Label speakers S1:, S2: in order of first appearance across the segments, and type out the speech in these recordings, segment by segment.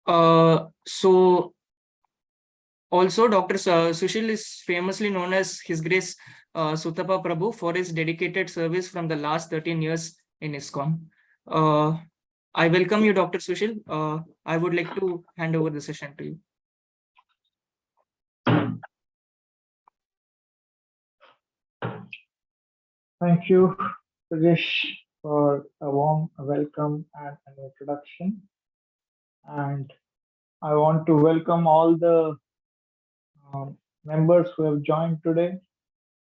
S1: So also Dr. Sushil is famously known as His Grace Sutapa Prabhu for his dedicated service from the last 13 years in ISKCON. I welcome you, Dr. Sushil. I would like to hand over the session to you.
S2: Thank you, Rajesh, for a warm welcome and an introduction. And I want to welcome all the members who have joined today.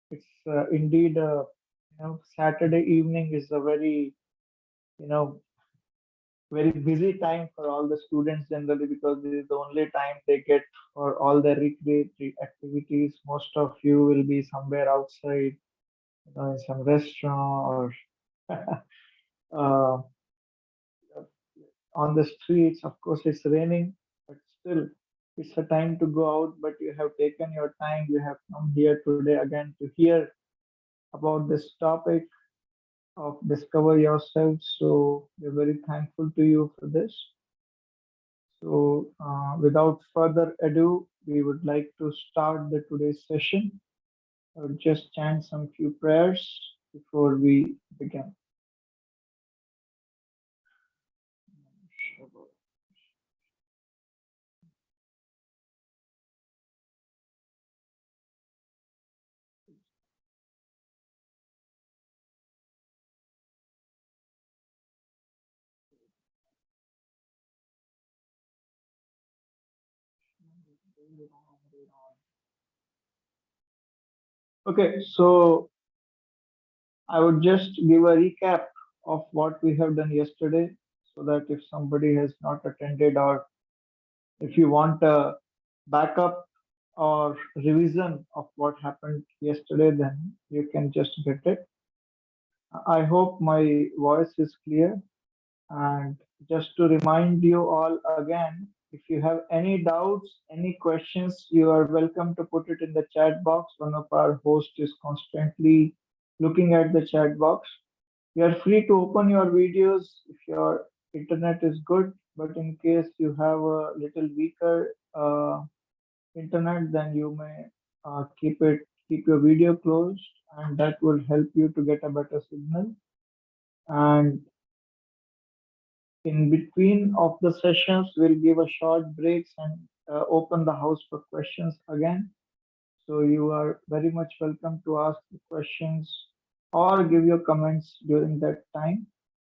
S2: It's indeed Saturday evening is a very you know very busy time for all the students generally, because this is the only time they get for all their recreative activities. Most of you will be somewhere outside, in some restaurant or uh, on the streets. Of course, it's raining, but still, it's a time to go out. But you have taken your time. You have come here today again to hear about this topic of discover yourself. So we're very thankful to you for this. So without further ado, we would like to start the today's session. I will just chant some few prayers before we begin. Okay, so I would just give a recap of what we have done yesterday, so that if somebody has not attended, or if you want a backup or revision of what happened yesterday, then you can just get it. I hope my voice is clear. And just to remind you all again, if you have any doubts, any questions, you are welcome to put it in the chat box. One of our hosts is constantly looking at the chat box. You are free to open your videos if your internet is good, but in case you have a little weaker internet, then you may keep your video closed, and that will help you to get a better signal. And in between of the sessions, we'll give a short breaks and open the house for questions again. So you are very much welcome to ask the questions or give your comments during that time.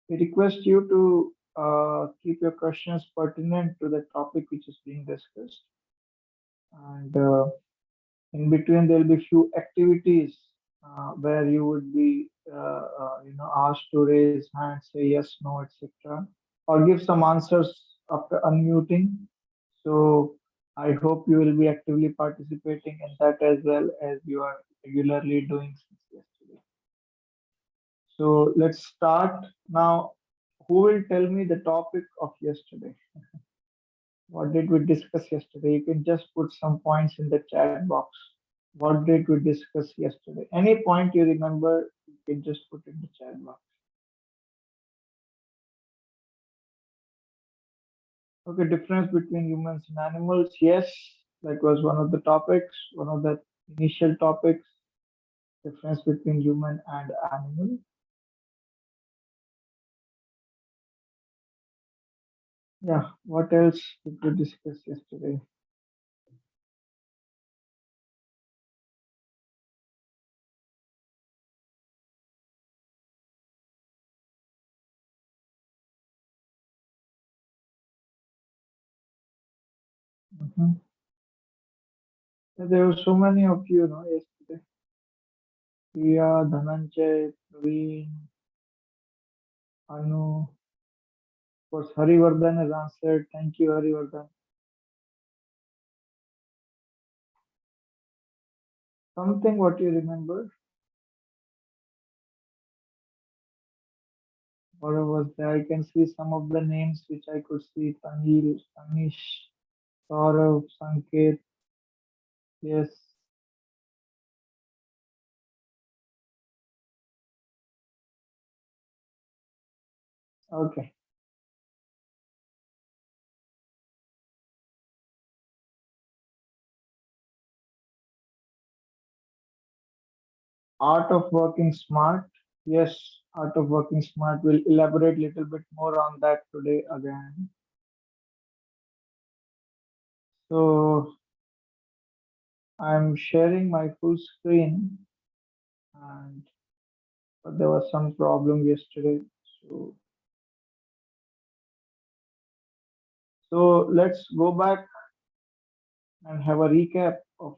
S2: We request you to keep your questions pertinent to the topic which is being discussed. And in between, there will be few activities where you would be asked to raise hands, say yes, no, etc., or give some answers after unmuting. So I hope you will be actively participating in that as well, as you are regularly doing since yesterday. So let's start now. Who will tell me the topic of yesterday? What did we discuss yesterday? You can just put some points in the chat box. What did we discuss yesterday? Any point you remember, you can just put in the chat box. Okay, difference between humans and animals. Yes, that was one of the topics, one of the initial topics. Difference between human and animal. Yeah, what else did we discuss yesterday? Mhm. There were so many of you, yesterday. Priya, Dhananjay, Praveen, Anu. Of course, Harivardhan has answered. Thank you, Harivardhan. Something what you remember? What was there? I can see some of the names which I could see. Tanil, Anish, Saurav, Sanket. Yes. Okay. Art of working smart. Yes, art of working smart. We'll elaborate a little bit more on that today again. So I'm sharing my full screen, and but there was some problem yesterday. So let's go back and have a recap of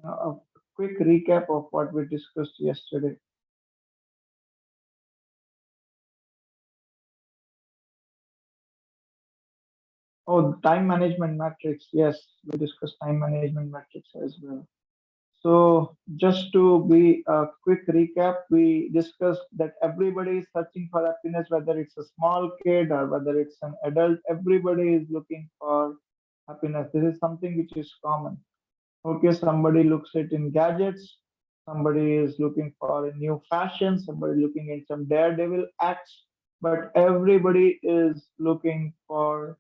S2: a quick recap of what we discussed yesterday. Oh, time management matrix. Yes, we discussed time management matrix as well. So just to be a quick recap, we discussed that everybody is searching for happiness, whether it's a small kid or whether it's an adult, everybody is looking for happiness. This is something which is common. Okay, somebody looks it in gadgets, somebody is looking for a new fashion, somebody looking in some daredevil acts, but everybody is looking for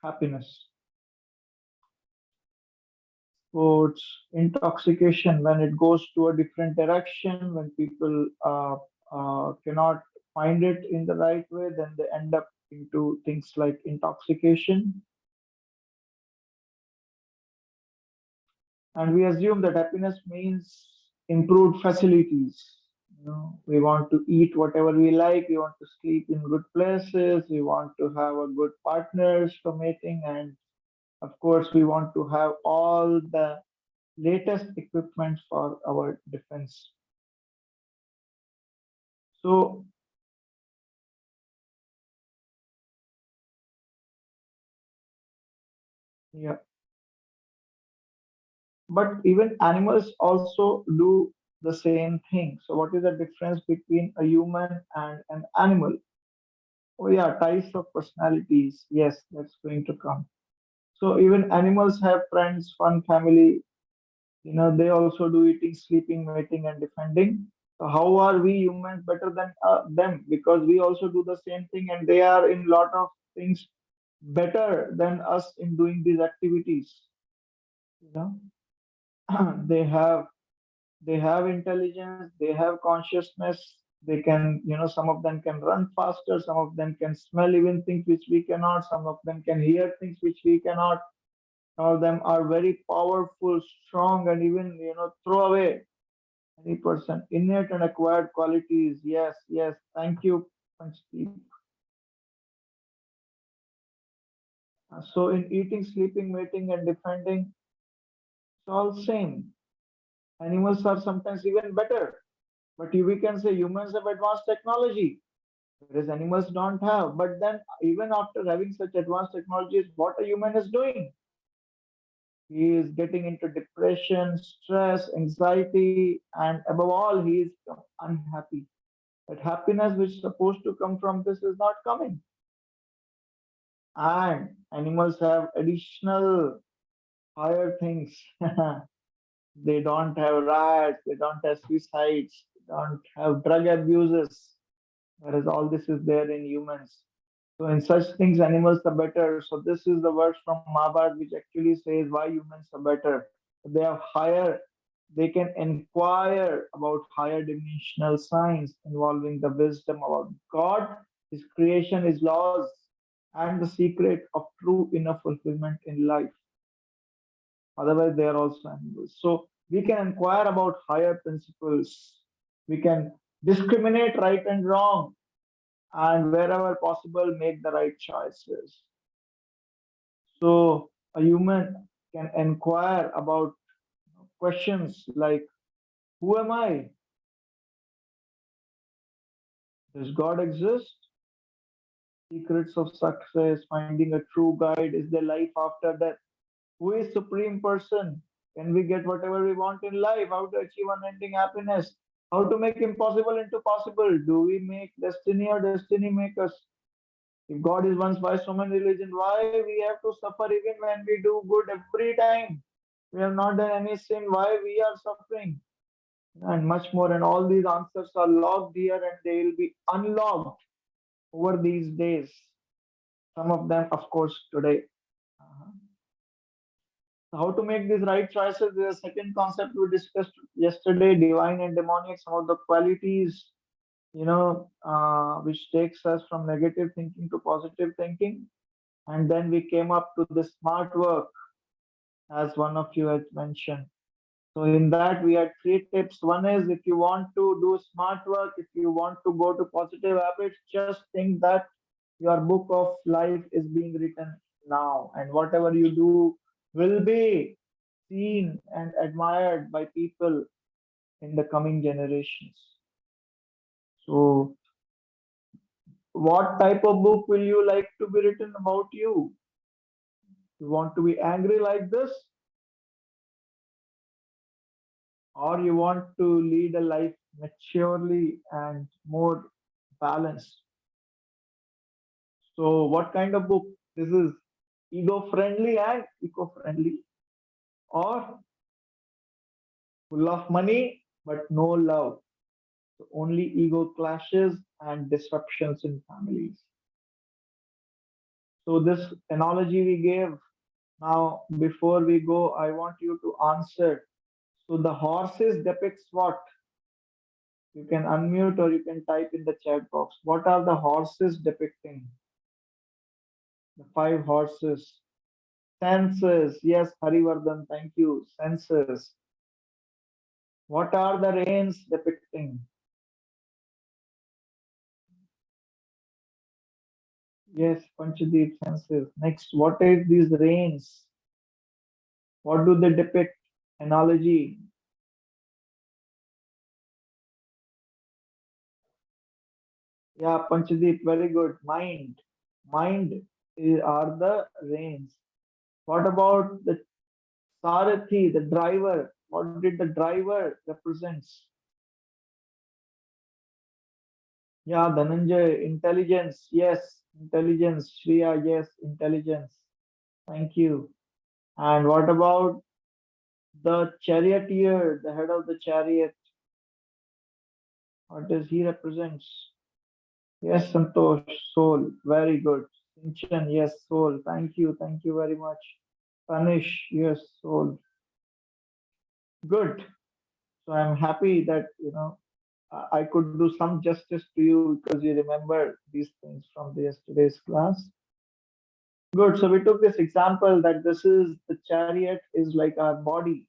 S2: happiness. Sports, intoxication, when it goes to a different direction, when people cannot find it in the right way, then they end up into things like intoxication. And we assume that happiness means improved facilities. We want to eat whatever we like, we want to sleep in good places, we want to have a good partners for mating, and of course, we want to have all the latest equipment for our defense. So, yeah, but even animals also do the same thing. So, what is the difference between a human and an animal? Oh, yeah, types of personalities. Yes, that's going to come. So, even animals have friends, fun, family. They also do eating, sleeping, mating, and defending. So, how are we humans better than them? Because we also do the same thing, and they are in lot of things better than us in doing these activities. You know, they have they have intelligence, they have consciousness, they can, some of them can run faster, some of them can smell even things which we cannot, some of them can hear things which we cannot. All of them are very powerful, strong, and even, throw away any person. Innate and acquired qualities. Yes, yes, thank you, Panchdeep. So in eating, sleeping, mating, and defending, it's all same. Animals are sometimes even better. But we can say humans have advanced technology, whereas animals don't have. But then, even after having such advanced technologies, what a human is doing? He is getting into depression, stress, anxiety, and above all, he is unhappy. That happiness which is supposed to come from this is not coming. And animals have additional higher things. They don't have riots, they don't have suicides, they don't have drug abuses, whereas all this is there in humans. So in such things, animals are better. So this is the verse from Mahabharata which actually says why humans are better. They have higher, they can inquire about higher dimensional science involving the wisdom about God, His creation, His laws, and the secret of true inner fulfillment in life. Otherwise, they are also animals. So we can inquire about higher principles. We can discriminate right and wrong, and wherever possible, make the right choices. So a human can inquire about questions like, who am I? Does God exist? Secrets of success, finding a true guide. Is there life after death? Who is Supreme Person? Can we get whatever we want in life? How to achieve unending happiness? How to make impossible into possible? Do we make destiny or destiny make us? If God is once, why so many religions? Why we have to suffer even when we do good every time? We have not done any sin. Why we are suffering? And much more. And all these answers are logged here and they will be unlocked over these days. Some of them, of course, today. Uh-huh. So how to make these right choices? There's a second concept we discussed yesterday, divine and demonic, some of the qualities, which takes us from negative thinking to positive thinking. And then we came up to the smart work, as one of you had mentioned. So in that we had three tips. One is, if you want to do smart work, if you want to go to positive habits, just think that your book of life is being written now, and whatever you do will be seen and admired by people in the coming generations. So what type of book will you like to be written about you? You want to be angry like this, or you want to lead a life maturely and more balanced? So, what kind of book? This is ego friendly and eco friendly, or full of money but no love. So only ego clashes and disruptions in families. So, this analogy we gave, now before we go, I want you to answer. So, the horses depicts what? You can unmute or you can type in the chat box. What are the horses depicting? The five horses. Senses. Yes, Harivardhan, thank you. Senses. What are the reins depicting? Yes, Panchadeep, senses. Next, what is these reins? What do they depict? Analogy. Yeah, Panchadeep, very good. Mind. Are the reins. What about the Sarathi, the driver? What did the driver represents? Yeah, Dhananjay, intelligence. Yes, intelligence. Shriya, yes, intelligence. Thank you. And what about the charioteer, the head of the chariot? What does he represents? Yes, Santosh, soul. Very good. Sinchan, yes, soul. Thank you. Thank you very much. Panish, yes, soul. Good. So I'm happy that I could do some justice to you because you remember these things from the yesterday's class. Good. So we took this example that this is the chariot is like our body.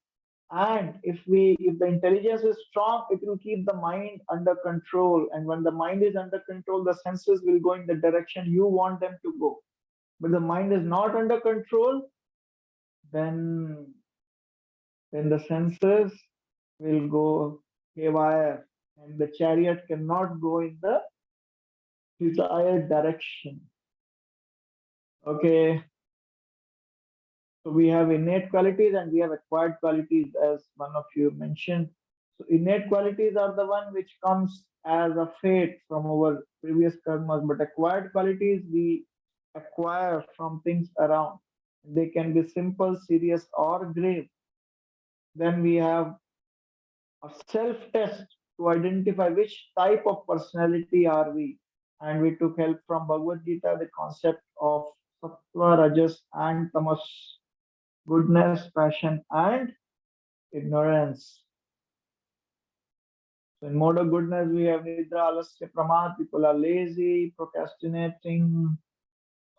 S2: And if the intelligence is strong, it will keep the mind under control. And when the mind is under control, the senses will go in the direction you want them to go. But the mind is not under control, then the senses will go haywire, and the chariot cannot go in the desired direction. Okay, so we have innate qualities and we have acquired qualities, as one of you mentioned. So innate qualities are the one which comes as a fate from our previous karmas, but acquired qualities we acquire from things around. They can be simple, serious, or grave. Then we have a self-test to identify which type of personality are we. And we took help from Bhagavad Gita, the concept of sattva, rajas, and tamas, goodness, passion, and ignorance. So in mode of goodness, we have nidra, alasya, pramad. People are lazy, procrastinating,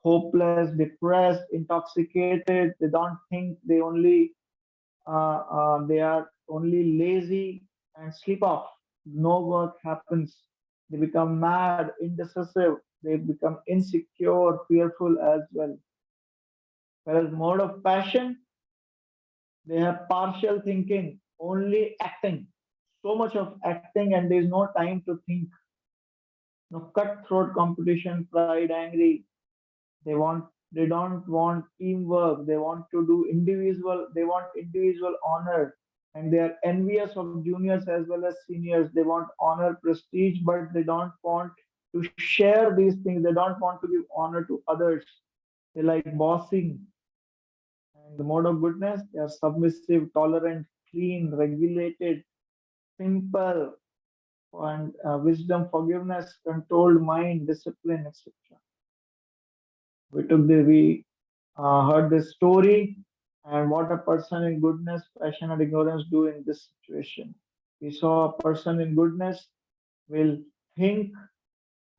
S2: hopeless, depressed, intoxicated. They don't think. They are only lazy and sleep off. No work happens. They become mad, indecisive. They become insecure, fearful as well. Whereas mode of passion, they have partial thinking, only acting. So much of acting, and there is no time to think. No cutthroat competition, pride, angry. They don't want teamwork. They want to do individual. They want individual honor, and they are envious of juniors as well as seniors. They want honor, prestige, but they don't want to share these things. They don't want to give honor to others. They like bossing. And the mode of goodness, they are submissive, tolerant, clean, regulated, simple, and wisdom, forgiveness, controlled mind, discipline, etc. We heard this story, and what a person in goodness, passion, and ignorance do in this situation. We saw a person in goodness will think,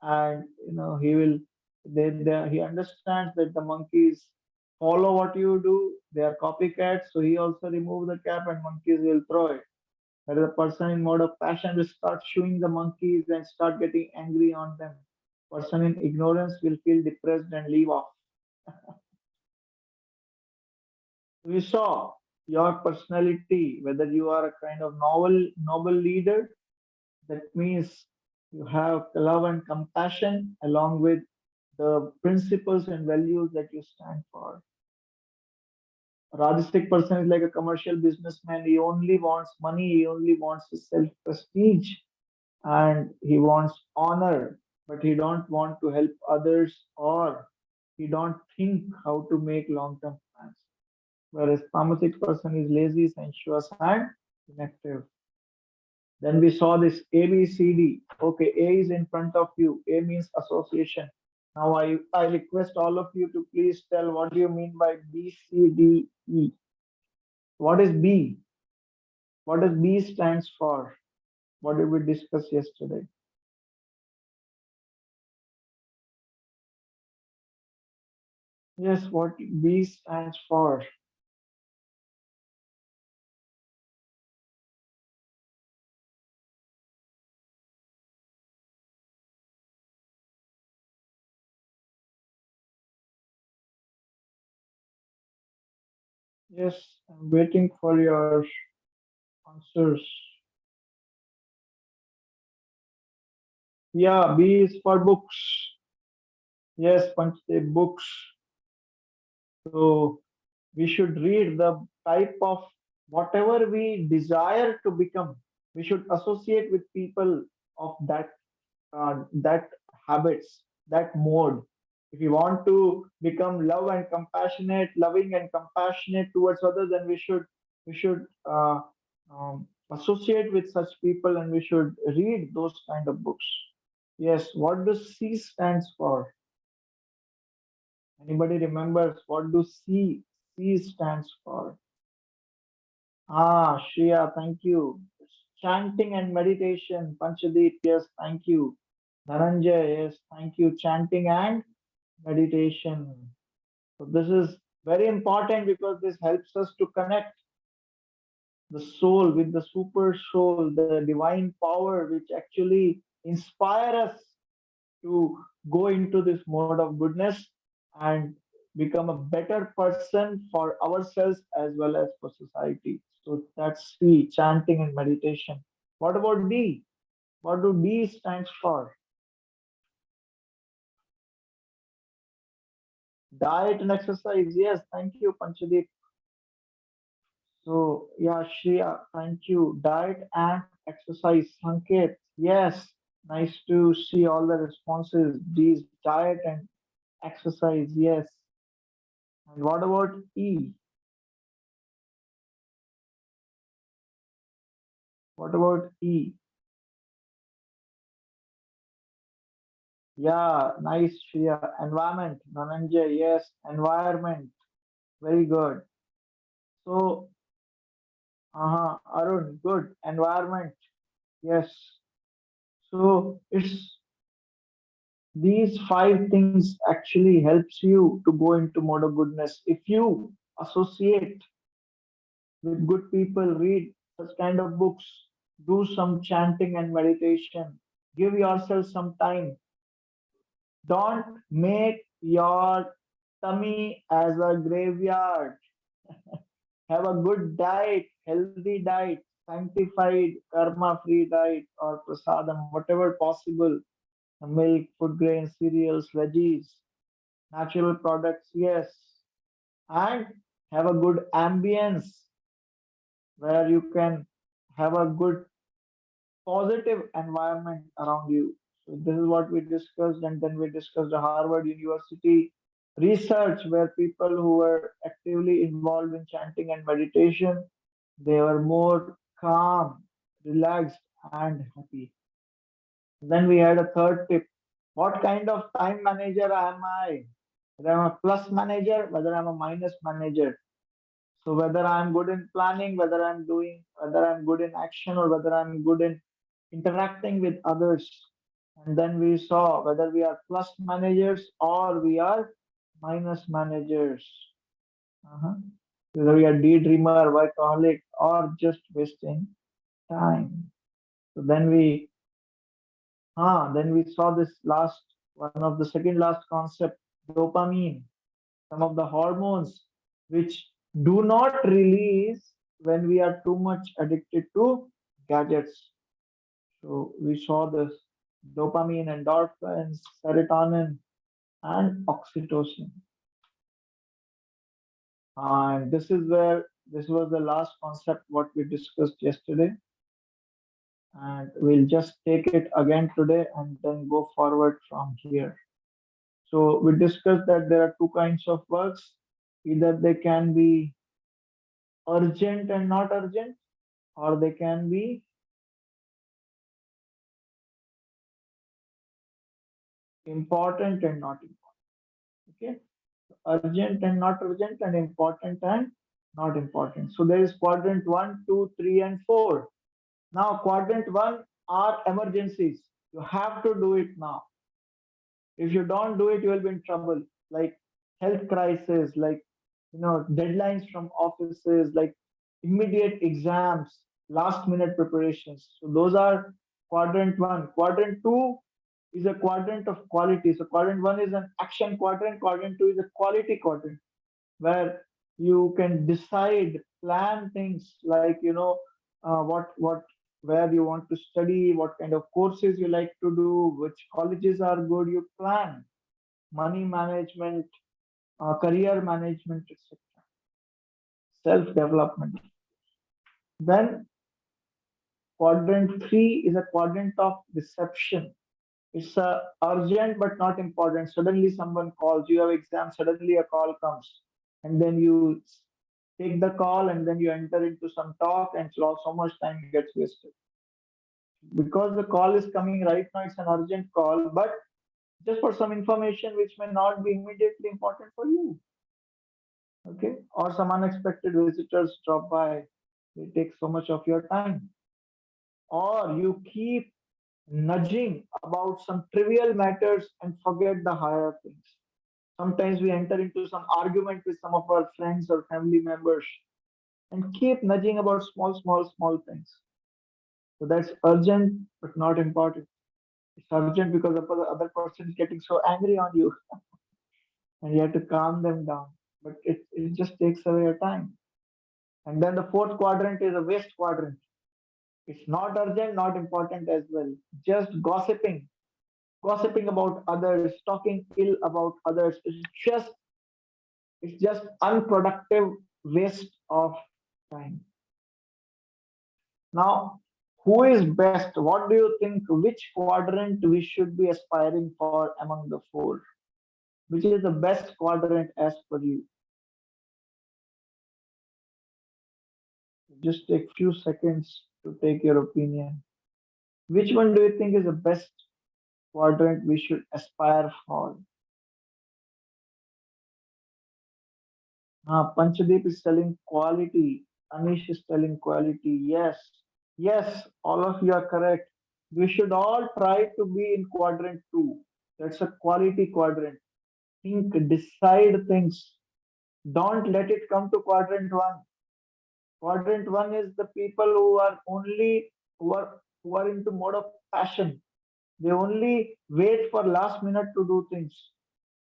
S2: and he will he understands that the monkeys follow what you do, they are copycats, so he also remove the cap and monkeys will throw it. Whereas the person in mode of passion will start shooing the monkeys and start getting angry on them. Person in ignorance will feel depressed and leave off. We saw your personality, whether you are a kind of noble leader, that means you have love and compassion along with the principles and values that you stand for. A Rajastic person is like a commercial businessman. He only wants money, he only wants his self prestige, and he wants honor, but he don't want to help others, or he don't think how to make long term plans. Whereas Tamasic person is lazy, sensuous, and inactive. Then we saw this A, B, C, D. Okay, A is in front of you. A means association. Now I request all of you to please tell what do you mean by B, C, D, E. What is B? What does B stands for? What did we discuss yesterday? Yes, what B stands for? Yes, I'm waiting for your answers. Yeah, B is for books. Yes, Panchdev, books. So we should read the type of whatever we desire to become. We should associate with people of that habits, that mode. If you want to become loving and compassionate towards others, then we should associate with such people, and we should read those kind of books. Yes, what does C stands for? Anybody remembers what do C stands for? Ah, Shreya, thank you. Chanting and meditation. Panchadeep, yes, thank you. Dhananjay, yes, thank you. Chanting and meditation. So this is very important because this helps us to connect the soul with the super soul, the divine power which actually inspire us to go into this mode of goodness and become a better person for ourselves as well as for society. So that's C, chanting and meditation. What about D? What do D stands for? Diet and exercise. Yes, thank you, Panchadeep. So yeah, Shreya, thank you. Diet and exercise. Sanket, yes. Nice to see all the responses. These diet and exercise, yes. And what about E? What about E? Yeah, nice, Shreya. Environment, Dhananjay, yes, environment. Very good. So, Arun, good. Environment, yes. So it's these five things actually helps you to go into mode of goodness. If you associate with good people, read such kind of books, do some chanting and meditation, give yourself some time. Don't make your tummy as a graveyard. Have a good diet, healthy diet, sanctified, karma free diet, or prasadam, whatever possible. Milk, food grains, cereals, veggies, natural products, yes. And have a good ambience where you can have a good positive environment around you. So this is what we discussed, and then we discussed the Harvard University research where people who were actively involved in chanting and meditation, they were more calm, relaxed, and happy. Then we had a third tip. What kind of time manager am I? Whether I'm a plus manager, whether I'm a minus manager. So whether I'm good in planning, whether I'm good in action, or whether I'm good in interacting with others. And then we saw whether we are plus managers or we are minus managers. Uh-huh. Whether we are daydreamer, workaholic, or just wasting time. So then we saw this last one of the second last concept, dopamine, some of the hormones which do not release when we are too much addicted to gadgets. So we saw this dopamine, endorphins, serotonin, and oxytocin. And this was the last concept what we discussed yesterday. And we'll just take it again today and then go forward from here. So we discussed that there are two kinds of works. Either they can be urgent and not urgent, or they can be important and not important. Okay, urgent and not urgent, and important and not important. So there is quadrant one, two, three, and four. Now, quadrant one are emergencies. You have to do it now. If you don't do it, you will be in trouble. Like health crisis, like deadlines from offices, like immediate exams, last minute preparations. So those are quadrant one. Quadrant two is a quadrant of quality. So quadrant one is an action quadrant. Quadrant two is a quality quadrant where you can decide, plan things like what where you want to study, what kind of courses you like to do, which colleges are good. You plan money management, career management, etc. Self development. Then quadrant three is a quadrant of deception. It's urgent but not important. Suddenly someone calls, you have exam, suddenly a call comes, and then you take the call and then you enter into some talk, and so much time gets wasted. Because the call is coming right now, it's an urgent call, but just for some information which may not be immediately important for you. Okay, or some unexpected visitors drop by, they take so much of your time, or you keep nudging about some trivial matters and forget the higher things. Sometimes we enter into some argument with some of our friends or family members and keep nudging about small things. So that's urgent but not important. It's urgent because the other person is getting so angry on you and you have to calm them down. But it just takes away your time. And then the fourth quadrant is a waste quadrant. It's not urgent, not important as well. Just gossiping about others, talking ill about others. It's just unproductive waste of time. Now, who is best? What do you think? Which quadrant we should be aspiring for among the four? Which is the best quadrant as per you? Just take few seconds to take your opinion. Which one do you think is the best quadrant we should aspire for? Panchadeep is telling quality. Anish is telling quality. Yes, yes, all of you are correct. We should all try to be in quadrant two. That's a quality quadrant. Think, decide things. Don't let it come to quadrant one. Quadrant one is the people who are only who are into mode of passion. They only wait for last minute to do things,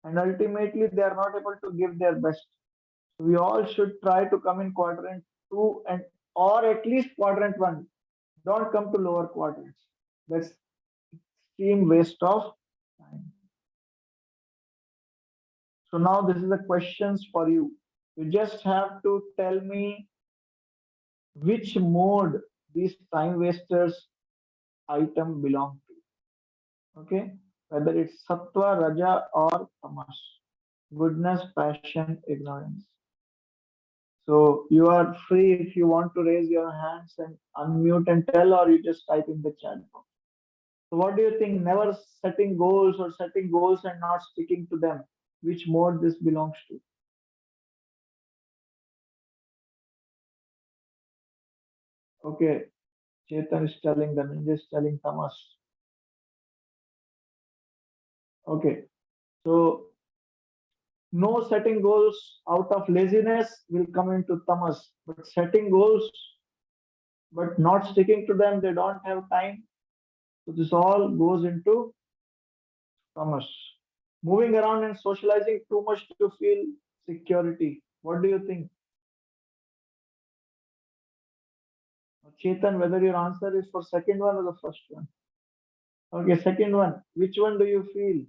S2: and ultimately they are not able to give their best. We all should try to come in quadrant two and or at least quadrant one. Don't come to lower quadrants. That's extreme waste of time. So now this is the questions for you. You just have to tell me which mode these time wasters item belong to. Okay, whether it's sattva, raja, or tamas. Goodness, passion, ignorance. So you are free if you want to raise your hands and unmute and tell, or you just type in the chat box. So what do you think? Never setting goals or setting goals and not sticking to them. Which mode this belongs to? Okay, Chetan is telling, the ninja is telling tamas. Okay, so no setting goals out of laziness will come into tamas, but setting goals but not sticking to them, they don't have time. So this all goes into tamas. Moving around and socializing too much to feel security. What do you think, Chetan? Whether your answer is for second one or the first one? Okay, second one. Which one do you feel?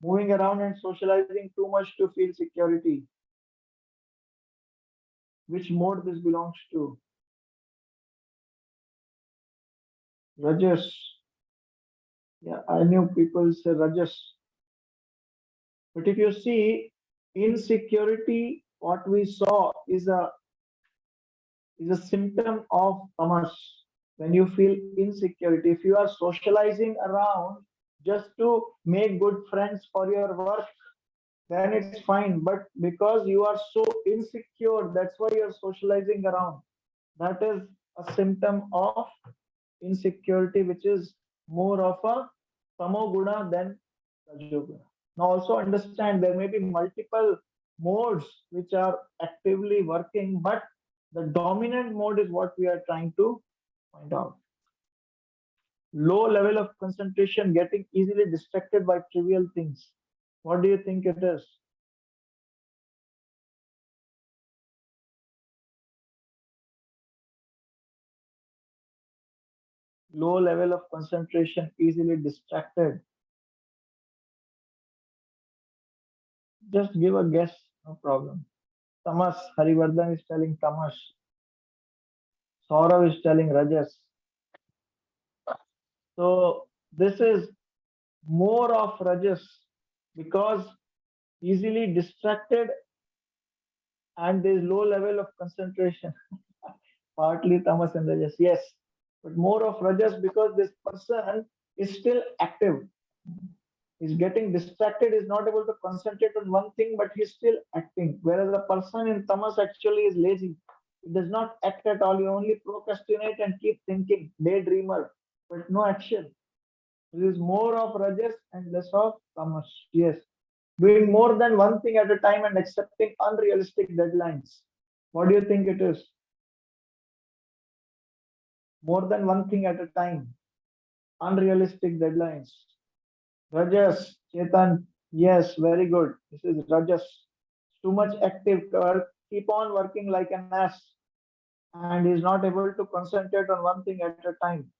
S2: Moving around and socializing too much to feel security. Which mode this belongs to? Rajas. Yeah, I knew people say Rajas. But if you see insecurity, what we saw is a symptom of tamas. When you feel insecurity, if you are socializing around just to make good friends for your work, then it's fine. But because you are so insecure, that's why you're socializing around. That is a symptom of insecurity, which is more of a tamoguna than rajoguna. Now, also understand there may be multiple modes which are actively working, but the dominant mode is what we are trying to find out. Low level of concentration, getting easily distracted by trivial things. What do you think it is? Low level of concentration, easily distracted. Just give a guess, no problem. Tamas, Harivardhan is telling Tamas. Saurav is telling Rajas. So this is more of Rajas because easily distracted and there is low level of concentration. Partly Tamas and Rajas, yes. But more of Rajas because this person is still active. He's getting distracted, is not able to concentrate on one thing, but he's still acting. Whereas the person in tamas actually is lazy. He does not act at all. He only procrastinate and keep thinking, daydreamer, but no action. There is more of rajas and less of tamas. Yes. Doing more than one thing at a time and accepting unrealistic deadlines. What do you think it is? More than one thing at a time. Unrealistic deadlines. Rajas, Chetan, yes, very good. This is Rajas. Too much active, keep on working like an ass, and is not able to concentrate on one thing at a time.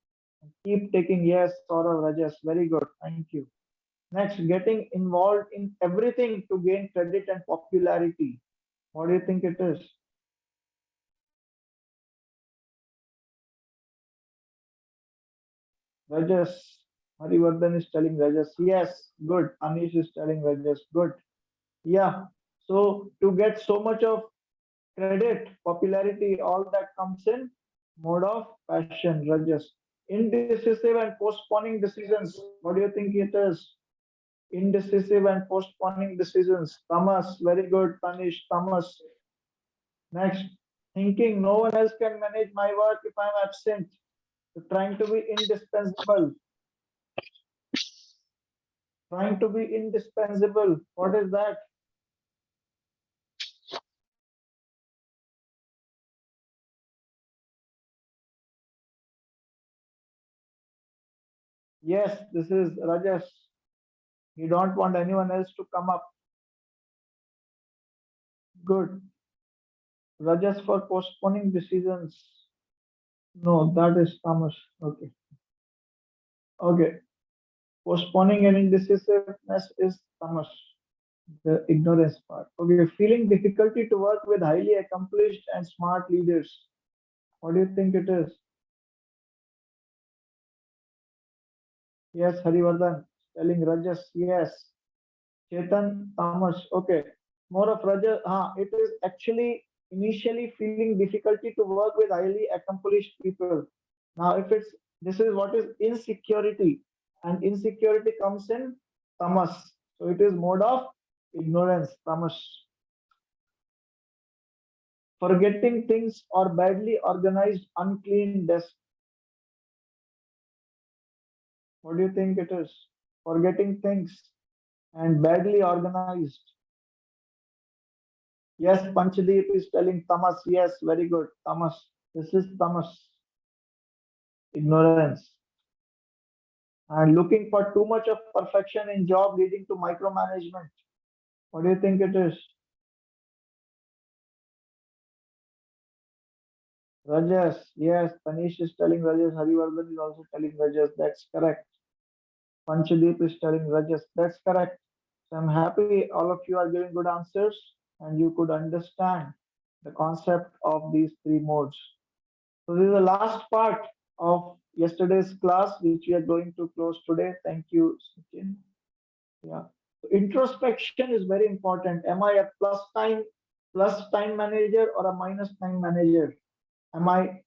S2: Keep taking yes or a Rajas. Very good. Thank you. Next, getting involved in everything to gain credit and popularity. What do you think it is? Rajas. Harivardhan is telling Rajas. Yes, good. Anish is telling Rajas. Good. Yeah. So to get so much of credit, popularity, all that comes in mode of passion, rajas. Indecisive and postponing decisions. What do you think it is? Indecisive and postponing decisions. Tamas, very good, Tanish, Tamas. Next, thinking no one else can manage my work if I'm absent. So trying to be indispensable. Trying to be indispensable. What is that? Yes, this is Rajas. You don't want anyone else to come up. Good. Rajas for postponing decisions. No, that is Thomas. Okay. Okay. Postponing and indecisiveness is Thomas. The ignorance part. Okay. Feeling difficulty to work with highly accomplished and smart leaders. What do you think it is? Yes, Harivardhan. Telling Rajas. Yes. Chetan, Thomas. Okay. More of Rajas. It is actually initially feeling difficulty to work with highly accomplished people. Now, if it's this is what is insecurity, and insecurity comes in tamas. So it is mode of ignorance, tamas. Forgetting things or badly organized, unclean desk. What do you think it is? Forgetting things and badly organized. Yes, Panchdeep is telling tamas. Yes, very good. Tamas. This is tamas. Ignorance. And looking for too much of perfection in job leading to micromanagement. What do you think it is? Rajas. Yes, Tanish is telling Rajas. Harivardhan is also telling Rajas. That's correct. Panchdeep is telling Rajas. That's correct. So I'm happy all of you are giving good answers and you could understand the concept of these three modes. So this is the last part of yesterday's class, which we are going to close today. Thank you, Sachin. Yeah. So introspection is very important. Am I a plus time manager or a minus time manager? Am I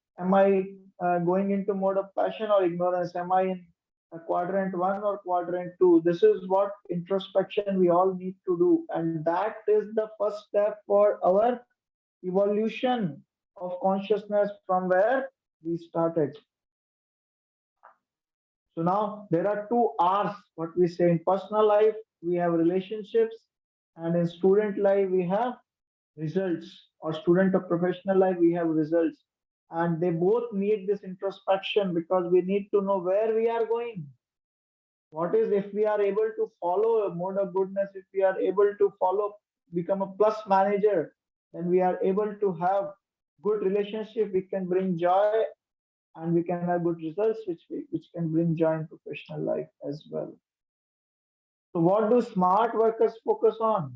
S2: going into mode of passion or ignorance? Am I in a quadrant one or quadrant two? This is what introspection we all need to do, and that is the first step for our evolution of consciousness from where we started. So now there are two R's, what we say in personal life, we have relationships, and in student life, we have results, or student or professional life, we have results. And they both need this introspection because we need to know where we are going. What is if we are able to follow a mode of goodness, if we are able to follow, become a plus manager, then we are able to have good relationship, we can bring joy and we can have good results which can bring joy in professional life as well. So what do smart workers focus on?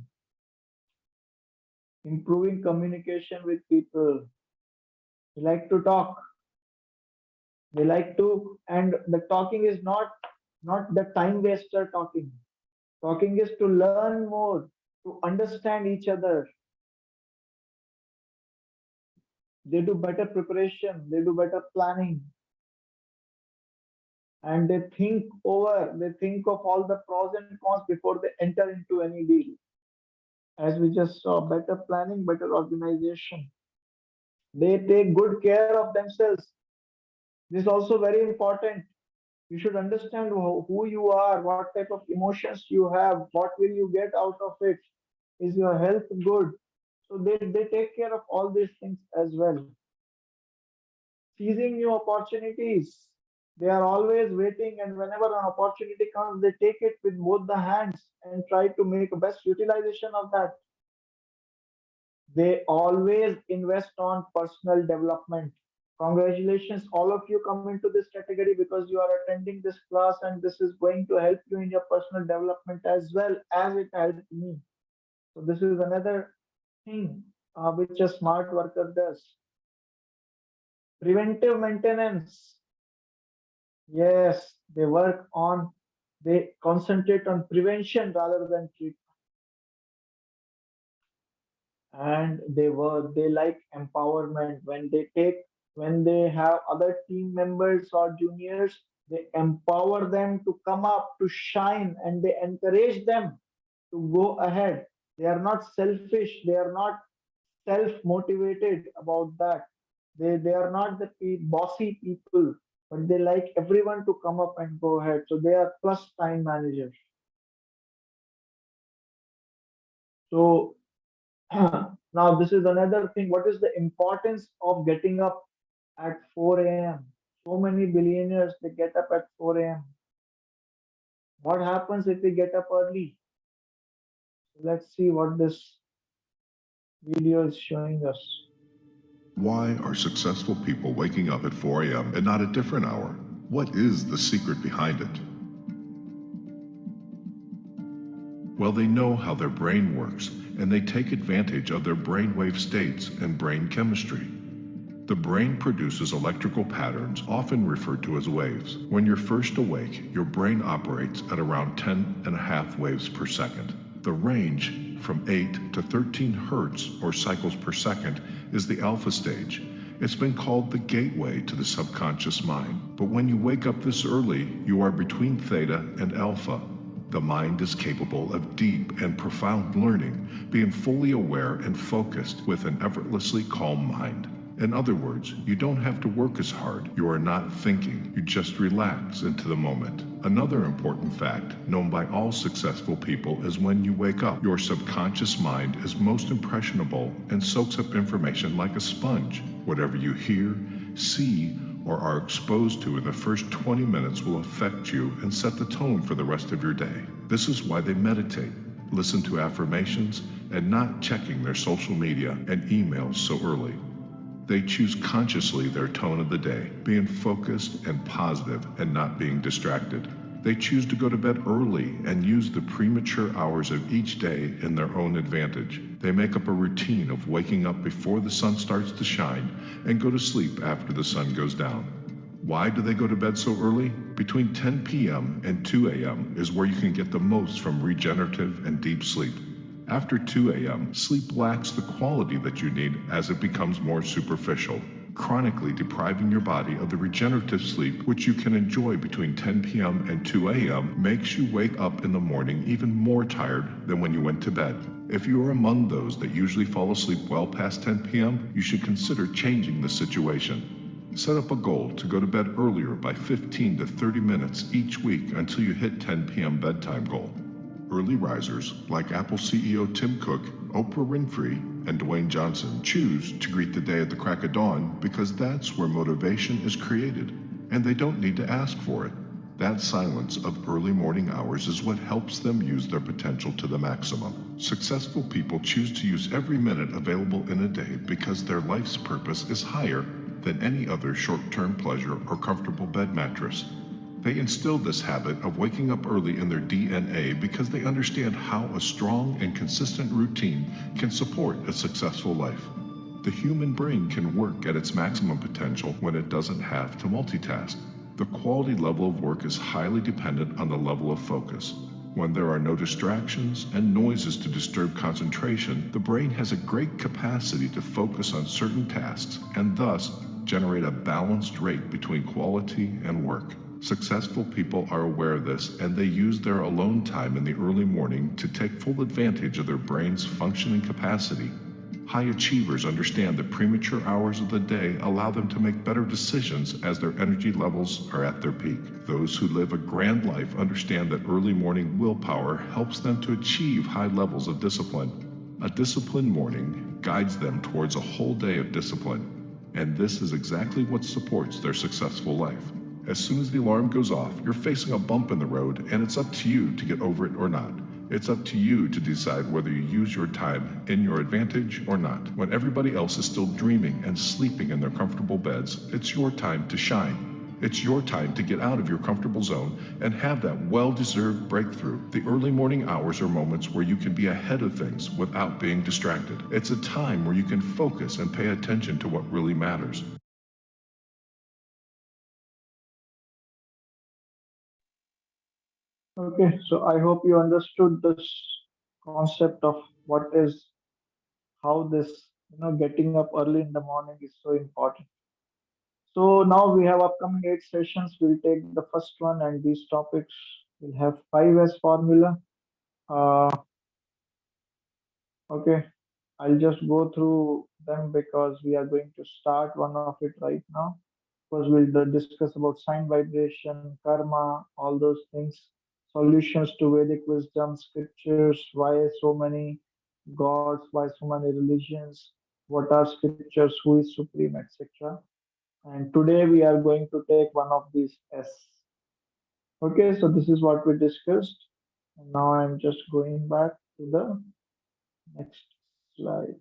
S2: Improving communication with people. They like to talk. They like to, and the talking is not the time waster talking. Talking is to learn more, to understand each other. They do better preparation, they do better planning, and they think of all the pros and cons before they enter into any deal. As we just saw, better planning, better organization. They take good care of themselves. This is also very important. You should understand who you are, what type of emotions you have, what will you get out of it. Is your health good? So they take care of all these things as well. Seizing new opportunities. They are always waiting, and whenever an opportunity comes, they take it with both the hands and try to make best utilization of that. They always invest on personal development. Congratulations, all of you come into this category because you are attending this class, and this is going to help you in your personal development as well as it helped me. So this is another thing which a smart worker does. Preventive maintenance. Yes, they concentrate on prevention rather than treatment. And they like empowerment. When they have other team members or juniors, they empower them to come up, to shine, and they encourage them to go ahead. They are not selfish, they are not self motivated about that. They are not the bossy people, but they like everyone to come up and go ahead. So they are plus time managers. So now this is another thing. What is the importance of getting up at 4 a.m.? So many billionaires, they get up at 4 a.m. What happens if we get up early? Let's see what this video is showing us.
S3: Why are successful people waking up at 4 a.m. and not a different hour? What is the secret behind it? Well, they know how their brain works, and they take advantage of their brainwave states and brain chemistry. The brain produces electrical patterns, often referred to as waves. When you're first awake, your brain operates at around 10.5 waves per second. The range from 8 to 13 hertz, or cycles per second, is the alpha stage. It's been called the gateway to the subconscious mind. But when you wake up this early, you are between theta and alpha. The mind is capable of deep and profound learning, being fully aware and focused with an effortlessly calm mind. In other words, you don't have to work as hard. You are not thinking. You just relax into the moment. Another important fact known by all successful people is when you wake up, your subconscious mind is most impressionable and soaks up information like a sponge. Whatever you hear, see, or are exposed to in the first 20 minutes will affect you and set the tone for the rest of your day. This is why they meditate, listen to affirmations, and not checking their social media and emails so early. They choose consciously their tone of the day, being focused and positive and not being distracted. They choose to go to bed early and use the premature hours of each day in their own advantage. They make up a routine of waking up before the sun starts to shine and go to sleep after the sun goes down. Why do they go to bed so early? Between 10 p.m. and 2 a.m. is where you can get the most from regenerative and deep sleep. After 2 a.m., sleep lacks the quality that you need as it becomes more superficial, chronically depriving your body of the regenerative sleep which you can enjoy between 10 p.m. and 2 a.m. makes you wake up in the morning even more tired than when you went to bed. If you are among those that usually fall asleep well past 10 p.m., you should consider changing the situation. Set up a goal to go to bed earlier by 15 to 30 minutes each week until you hit 10 p.m. bedtime goal. Early risers like Apple CEO Tim Cook, Oprah Winfrey, and Dwayne Johnson choose to greet the day at the crack of dawn because that's where motivation is created, and they don't need to ask for it. That silence of early morning hours is what helps them use their potential to the maximum. Successful people choose to use every minute available in a day because their life's purpose is higher than any other short-term pleasure or comfortable bed mattress. They instilled this habit of waking up early in their DNA because they understand how a strong and consistent routine can support a successful life. The human brain can work at its maximum potential when it doesn't have to multitask. The quality level of work is highly dependent on the level of focus. When there are no distractions and noises to disturb concentration, the brain has a great capacity to focus on certain tasks and thus generate a balanced rate between quality and work. Successful people are aware of this and they use their alone time in the early morning to take full advantage of their brain's functioning capacity. High achievers understand that premature hours of the day allow them to make better decisions as their energy levels are at their peak. Those who live a grand life understand that early morning willpower helps them to achieve high levels of discipline. A disciplined morning guides them towards a whole day of discipline, and this is exactly what supports their successful life. As soon as the alarm goes off, you're facing a bump in the road, and it's up to you to get over it or not. It's up to you to decide whether you use your time in your advantage or not. When everybody else is still dreaming and sleeping in their comfortable beds, it's your time to shine. It's your time to get out of your comfortable zone and have that well-deserved breakthrough. The early morning hours are moments where you can be ahead of things without being distracted. It's a time where you can focus and pay attention to what really matters.
S2: Okay, so I hope you understood this concept of what is how this getting up early in the morning is so important. So now we have upcoming 8 sessions. We'll take the first one, and these topics will have 5S formula. Uh, okay, I'll just go through them because we are going to start one of it right now. Because we'll discuss about sign vibration, karma, all those things, solutions to Vedic wisdom, scriptures, why so many gods, why so many religions, what are scriptures, who is supreme, etc. And today we are going to take one of these S. Okay, so this is what we discussed. And now I'm just going back to the next slide.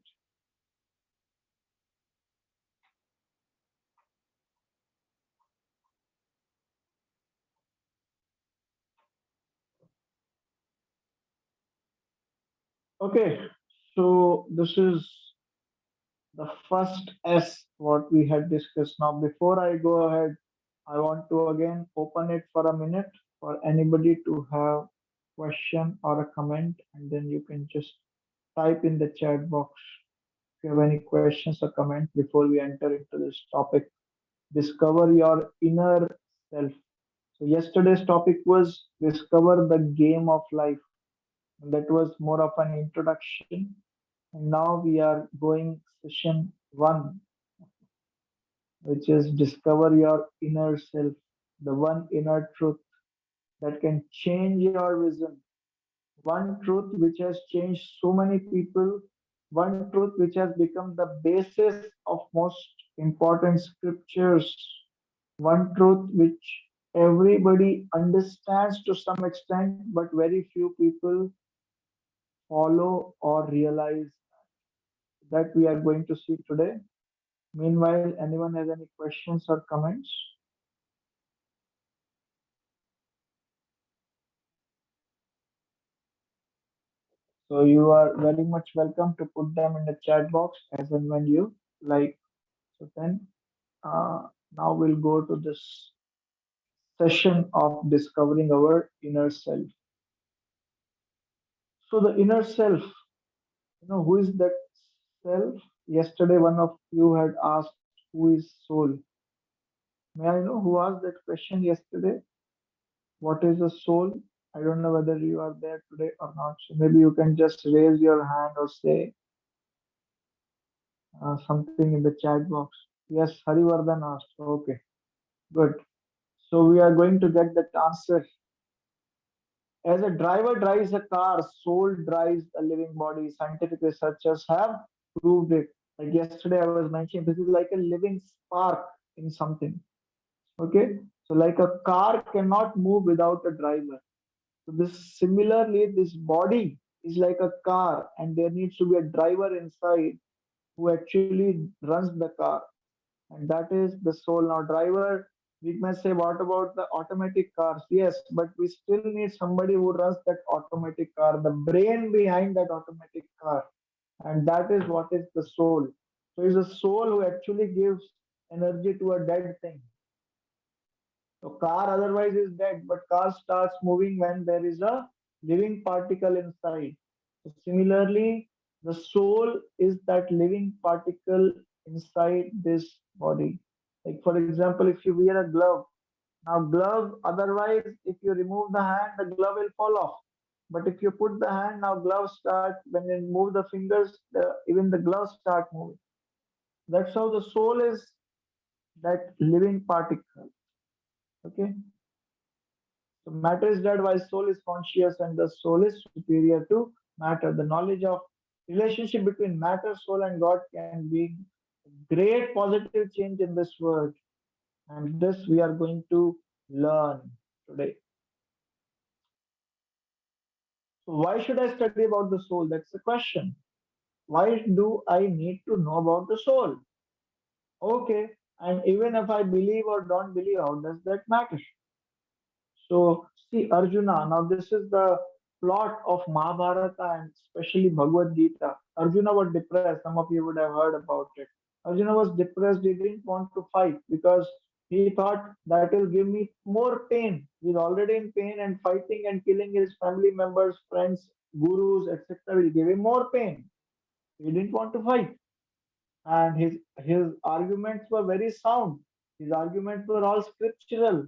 S2: Okay, so this is the first S what we had discussed. Now, before I go ahead, I want to again open it for a minute for anybody to have question or a comment, and then you can just type in the chat box if you have any questions or comment before we enter into this topic. Discover your inner self. So yesterday's topic was discover the game of life. And that was more of an introduction. And now we are going session one, which is discover your inner self, the one inner truth that can change your vision. One truth which has changed so many people, one truth which has become the basis of most important scriptures, one truth which everybody understands to some extent, but very few people follow or realize, that we are going to see today. Meanwhile, anyone has any questions or comments? So you are very much welcome to put them in the chat box as and when you like. So then, now we'll go to this session of discovering our inner self. So the inner self, who is that self? Yesterday, one of you had asked, who is soul? May I know who asked that question yesterday? What is the soul? I don't know whether you are there today or not. So maybe you can just raise your hand or say something in the chat box. Yes, Harivardhan asked. Okay, good. So we are going to get that answer. As a driver drives a car, soul drives a living body. Scientific researchers have proved it. Like yesterday, I was mentioning, this is like a living spark in something. Okay, so like a car cannot move without a driver. So this similarly, this body is like a car, and there needs to be a driver inside who actually runs the car, and that is the soul. Now, driver, we may say, what about the automatic cars? Yes, but we still need somebody who runs that automatic car, the brain behind that automatic car, and that is what is the soul. So it's a soul who actually gives energy to a dead thing. So car otherwise is dead, but car starts moving when there is a living particle inside. So similarly, the soul is that living particle inside this body. Like for example, if you wear a glove, now glove otherwise, if you remove the hand, the glove will fall off. But if you put the hand, now gloves start, when you move the fingers, even the gloves start moving. That's how the soul is, that living particle. Okay. So matter is dead while soul is conscious, and the soul is superior to matter. The knowledge of relationship between matter, soul, and God can be great positive change in this world. And this we are going to learn today. So why should I study about the soul? That's the question. Why do I need to know about the soul? Okay, and even if I believe or don't believe, how does that matter? So see Arjuna. Now this is the plot of Mahabharata and especially Bhagavad Gita. Arjuna was depressed. Some of you would have heard about it. Arjuna was depressed. He didn't want to fight because he thought that will give me more pain. He's already in pain, and fighting and killing his family members, friends, gurus, etc. will give him more pain. He didn't want to fight, and his arguments were very sound. His arguments were all scriptural,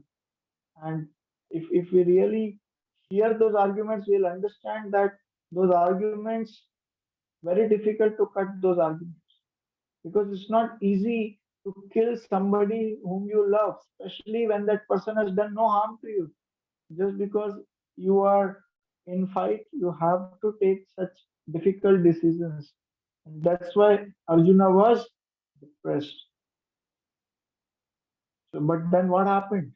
S2: and if we really hear those arguments, we'll understand that those arguments, very difficult to cut those arguments, because it's not easy to kill somebody whom you love, especially when that person has done no harm to you. Just because you are in fight, you have to take such difficult decisions. And that's why Arjuna was depressed. So but then what happened?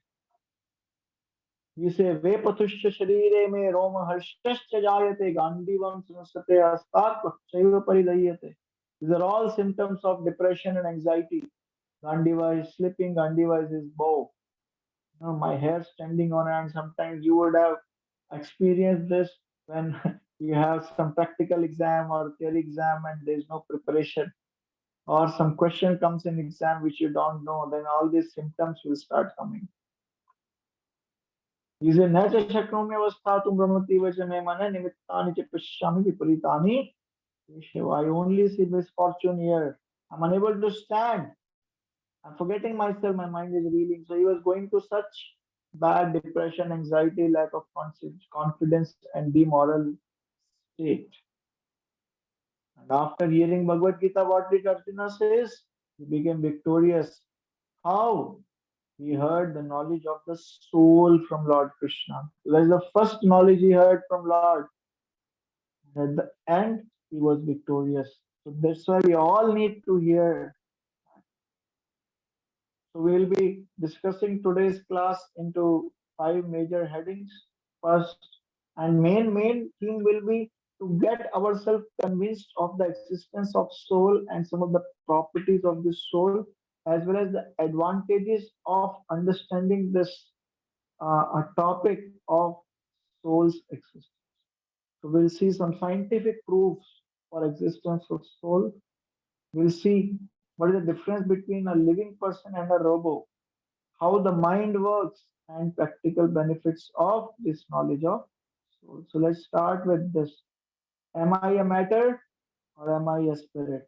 S2: जिसे वे पतुश्च शरीरे में रोम हर्षश्च जायते गांडीवम संसते अस्तात् पक्षैव परिदह्यते. These are all symptoms of depression and anxiety. Gandiva is slipping, Gandiva is his bow. My hair standing on, and sometimes you would have experienced this when you have some practical exam or theory exam and there is no preparation, or some question comes in exam which you don't know, then all these symptoms will start coming. इसे न च शक्नोमि अवस्थातुं ब्रह्मतीव च मे मन निमित्तानि च पश्यामि विपरीतानि. I only see misfortune here. I'm unable to stand. I'm forgetting myself. My mind is reeling. So he was going to such bad depression, anxiety, lack of confidence, and demoral state. And after hearing Bhagavad Gita, what did Arjuna says? He became victorious. How? He heard the knowledge of the soul from Lord Krishna. That is the first knowledge he heard from Lord. And at the end, he was victorious. So that's why we all need to hear. So we'll be discussing today's class into five major headings. First, and main theme will be to get ourselves convinced of the existence of soul and some of the properties of this soul, as well as the advantages of understanding this a topic of soul's existence. So we'll see some scientific proofs for existence of soul. We'll see what is the difference between a living person and a robot, how the mind works, and practical benefits of this knowledge of soul. So let's start with this. Am I a matter or am I a spirit?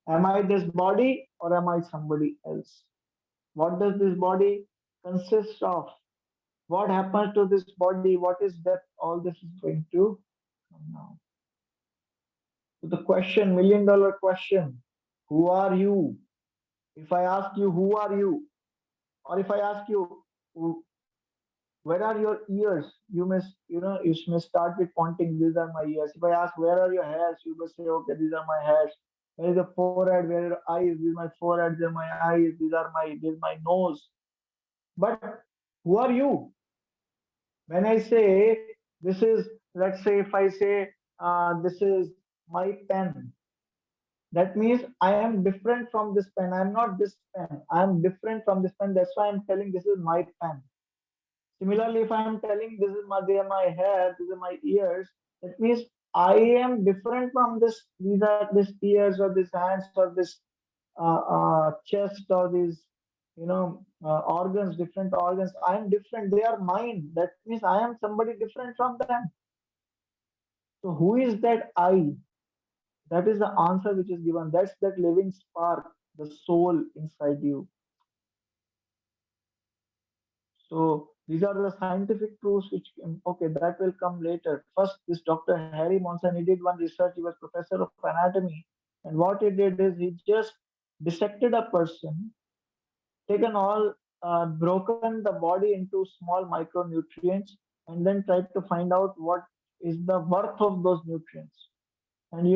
S2: Am I this body or am I somebody else? What does this body consist of? What happens to this body? What is death? All this is going to come now. So the question, $1,000,000 question, who are you? If I ask you, who are you? Or if I ask you, where are your ears? You may start with pointing, these are my ears. If I ask, where are your hairs? You will say, okay, these are my hairs. Where is the forehead? Where are your eyes? These are my forehead, these are my eyes, this is my nose. But who are you? When I say this is, let's say if I say this is my pen, that means I am different from this pen. I am not this pen. I am different from this pen. That's why I'm telling this is my pen. Similarly, if I am telling this is my, they are my hair, these are my ears, that means I am different from this. These are this ears or this hands or this chest or these organs, different organs. I am different. They are mine. That means I am somebody different from them. So who is that I? That is the answer which is given. That's that living spark, the soul inside you. So these are the scientific proofs which okay, that will come later. First, this Dr. Harry Monson, he did one research. He was professor of anatomy, and what he did is he just dissected a person, taken all, broken the body into small micronutrients, and then tried to find out what is the worth of those nutrients. And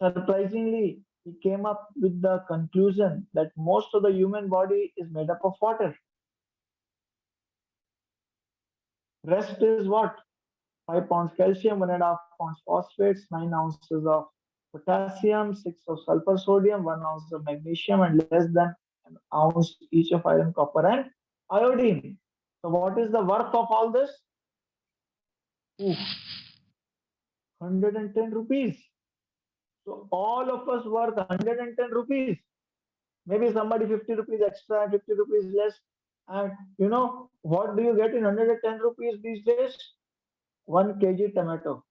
S2: surprisingly, he came up with the conclusion that most of the human body is made up of water. Rest is what? 5 pounds calcium, 1.5 pounds phosphates, 9 ounces of potassium, 6 of sulfur sodium, 1 ounce of magnesium, and less than an ounce each of iron, copper, and iodine. So, what is the worth of all this? Ooh, 110 rupees. So, all of us worth 110 rupees. Maybe somebody 50 rupees extra and 50 rupees less. And what do you get in 110 rupees these days? 1 kg tomato.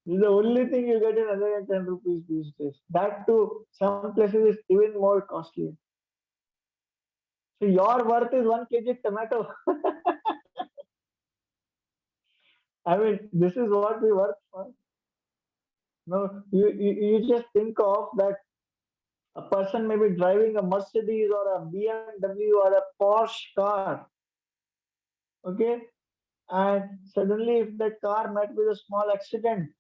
S2: This is the only thing you get in 110 rupees these days. That too, some places is even more costly. So your worth is 1 kg tomato. I mean, this is what we work for. No, you just think of that a person may be driving a Mercedes or a BMW or a Porsche car. Okay, and suddenly if that car met with a small accident,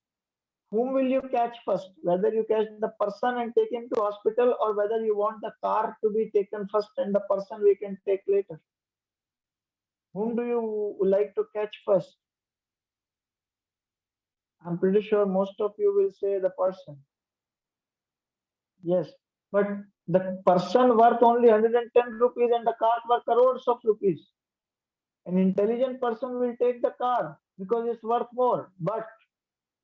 S2: whom will you catch first? Whether you catch the person and take him to hospital, or whether you want the car to be taken first and the person we can take later? Whom do you like to catch first? I'm pretty sure most of you will say the person. Yes, but the person worth only 110 rupees and the car worth crores of rupees. An intelligent person will take the car because it's worth more. But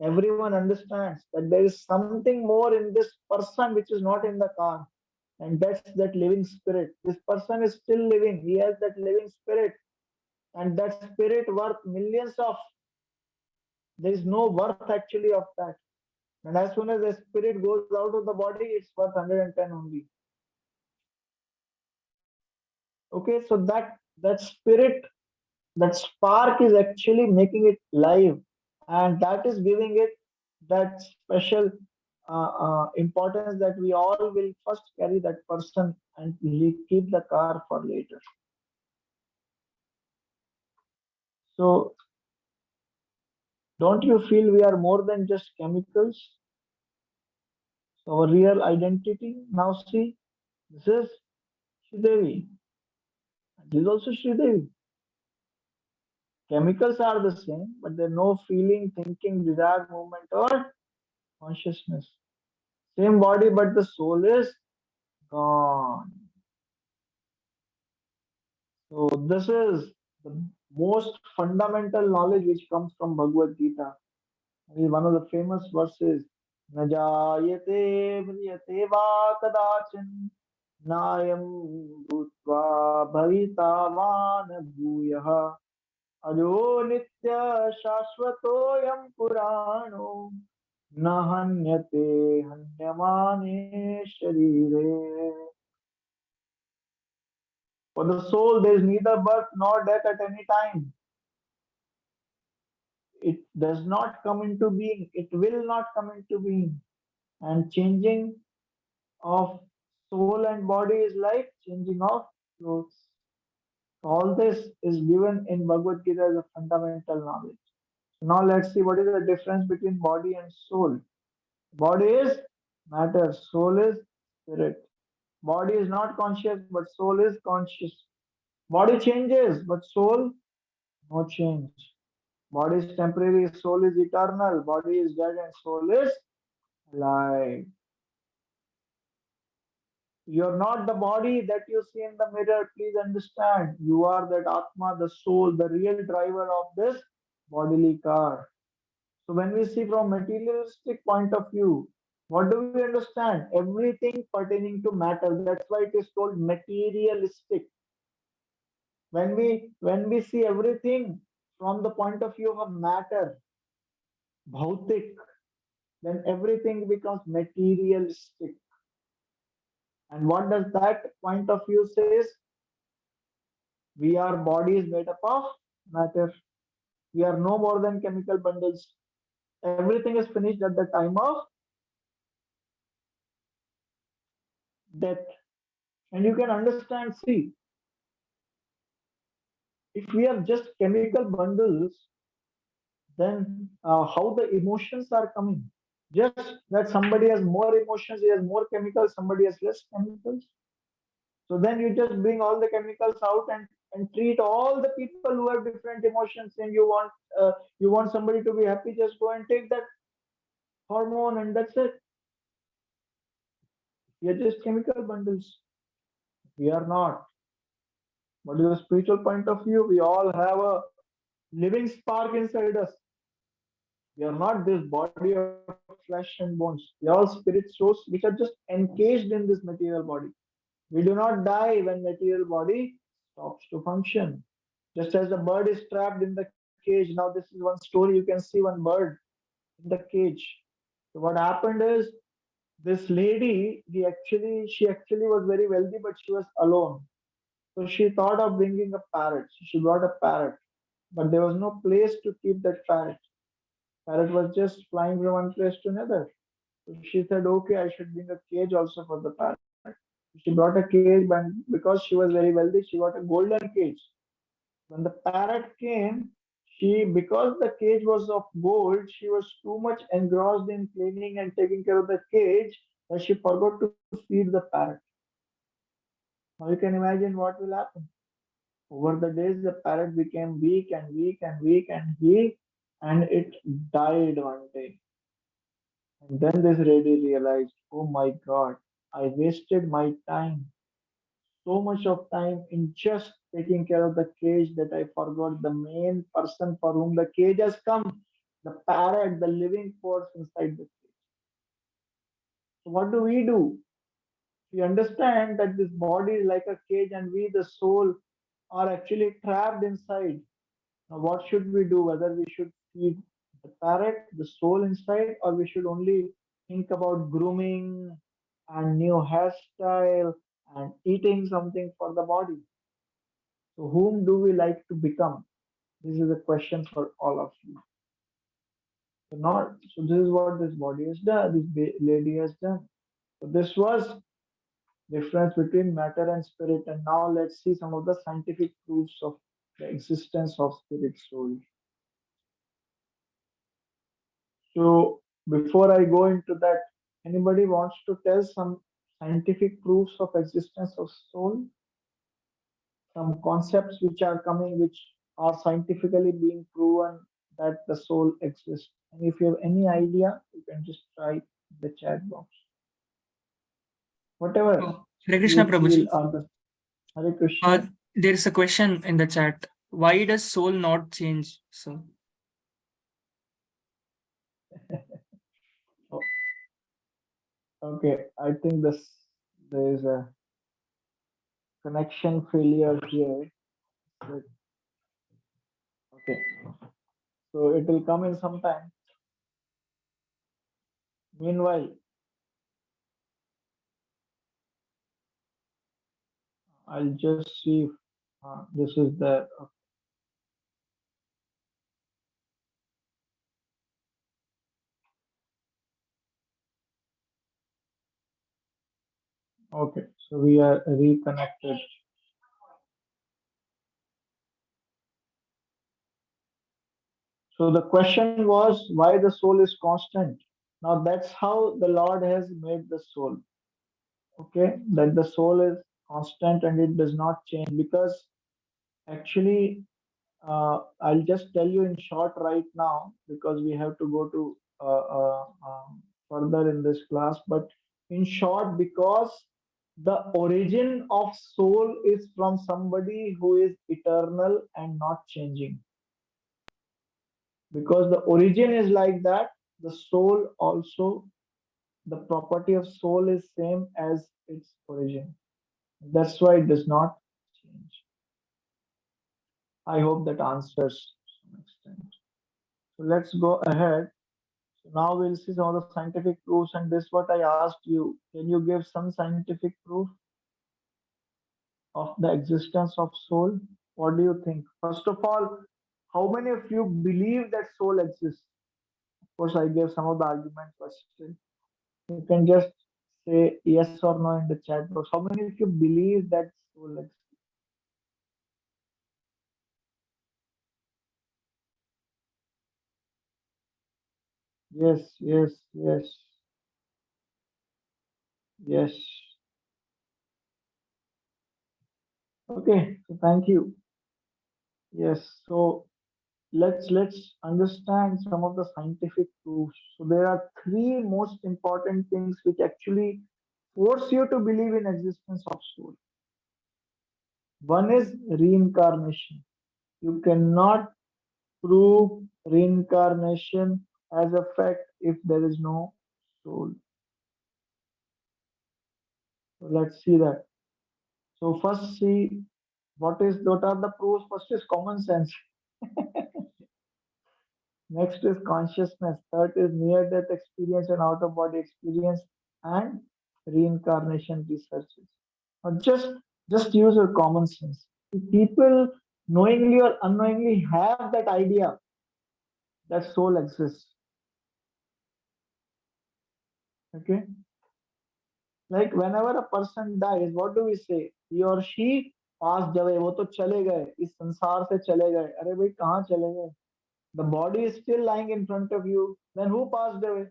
S2: everyone understands that there is something more in this person which is not in the car, and that's that living spirit. This person is still living, he has that living spirit, and that spirit worth millions of. There is no worth actually of that, and as soon as the spirit goes out of the body, it's worth 110 only. Okay, so that spirit, that spark is actually making it live, and that is giving it that special importance that we all will first carry that person and keep the car for later. So don't you feel we are more than just chemicals? So our real identity, now see, this is Sridevi. This is also Sridevi. Chemicals are the same, but there's no feeling, thinking, desire, movement, or consciousness. Same body, but the soul is gone. So this is the most fundamental knowledge which comes from Bhagavad Gita. It is one of the famous verses. Najayate mriyate va kadachan nayam bhutva bhavitavan bhuyah ajo nitya shashvatoyam purano nahanyate hanyamane sharire. For the soul, there is neither birth nor death at any time. It does not come into being. It will not come into being. And changing of soul and body is like changing of clothes. All this is given in Bhagavad Gita as a fundamental knowledge. Now let's see what is the difference between body and soul. Body is matter, soul is spirit. Body is not conscious, but soul is conscious. Body changes, but soul no change. Body is temporary, soul is eternal. Body is dead and soul is alive. You're not the body that you see in the mirror. Please understand. You are that Atma, the soul, the real driver of this bodily car. So when we see from materialistic point of view, what do we understand? Everything pertaining to matter. That's why it is called materialistic. When we see everything from the point of view of matter, bhautik, then everything becomes materialistic. And what does that point of view says? We are bodies made up of matter. We are no more than chemical bundles. Everything is finished at the time of death. And you can understand, see, if we are just chemical bundles, then how the emotions are coming? Just that somebody has more emotions, he has more chemicals, somebody has less chemicals. So then you just bring all the chemicals out and treat all the people who have different emotions, and you want somebody to be happy, just go and take that hormone and that's it. We are just chemical bundles. We are not. What is the spiritual point of view? We all have a living spark inside us. We are not this body of flesh and bones. We are all spirit souls which are just encaged in this material body. We do not die when material body stops to function. Just as the bird is trapped in the cage. Now this is one story. You can see one bird in the cage. So what happened is this lady, she actually was very wealthy, but she was alone. So she thought of bringing a parrot. So she brought a parrot, but there was no place to keep that parrot. Parrot was just flying from one place to another. So she said, okay, I should bring a cage also for the parrot. She brought a cage, but because she was very wealthy, she got a golden cage. When the parrot came, because the cage was of gold, she was too much engrossed in cleaning and taking care of the cage that she forgot to feed the parrot. Now you can imagine what will happen. Over the days, the parrot became weak and weak and weak and it died one day. And then this lady realized, oh my God, I wasted my time, so much of time in just taking care of the cage that I forgot the main person for whom the cage has come, the parrot, the living force inside the cage. So what do? We understand that this body is like a cage and we, the soul, are actually trapped inside. Now, what should we do? Whether we should feed the parrot, the soul inside, or we should only think about grooming and new hairstyle and eating something for the body. So whom do we like to become? This is a question for all of you. So this is what this body has done, lady has done. So this was difference between matter and spirit. And now let's see some of the scientific proofs of the existence of spirit soul. So before I go into that, anybody wants to tell some scientific proofs of existence of soul? Some concepts which are coming, which are scientifically being proven that the soul exists. And if you have any idea, you can just try the chat box. Whatever
S1: Oh, Hare Krishna
S2: you feel
S1: Prabhuji.
S2: are the Hare Krishna.
S1: There is a question in the chat. Why does soul not change? So
S2: Oh, okay, I think there is a connection failure here. Okay, so it will come in some time. Meanwhile, I'll just see if this is the okay. So we are reconnected. So the question was why the soul is constant. Now that's how the Lord has made the soul. Okay, that the soul is constant and it does not change because actually I'll just tell you in short right now because we have to go to further in this class. But in short, because the origin of soul is from somebody who is eternal and not changing. Because the origin is like that, the soul also, the property of soul is same as its origin. That's why it does not change. I hope that answers to some extent. So let's go ahead. So now we'll see some of the scientific proofs, and this what I asked you. Can you give some scientific proof of the existence of soul? What do you think? First of all, how many of you believe that soul exists? Of course, I gave some of the arguments, but still, you can just say yes or no in the chat box. How many of you believe that soul exists? Yes, yes, yes, yes. Okay, so thank you. Yes, so let's understand some of the scientific proofs. So there are three most important things which actually force you to believe in existence of soul. One is reincarnation. You cannot prove reincarnation as a fact if there is no soul. So let's see that. So first see what are the proofs. First is common sense. Next is consciousness. Third is near death experience and out of body experience and reincarnation researches. Now just use your common sense. If people knowingly or unknowingly have that idea that soul exists. Okay. Like whenever a person dies, what do we say? He or she passed away. वो तो चले गए इस संसार से चले गए. अरे भाई कहाँ चले गए? The body is still lying in front of you. Then who passed away?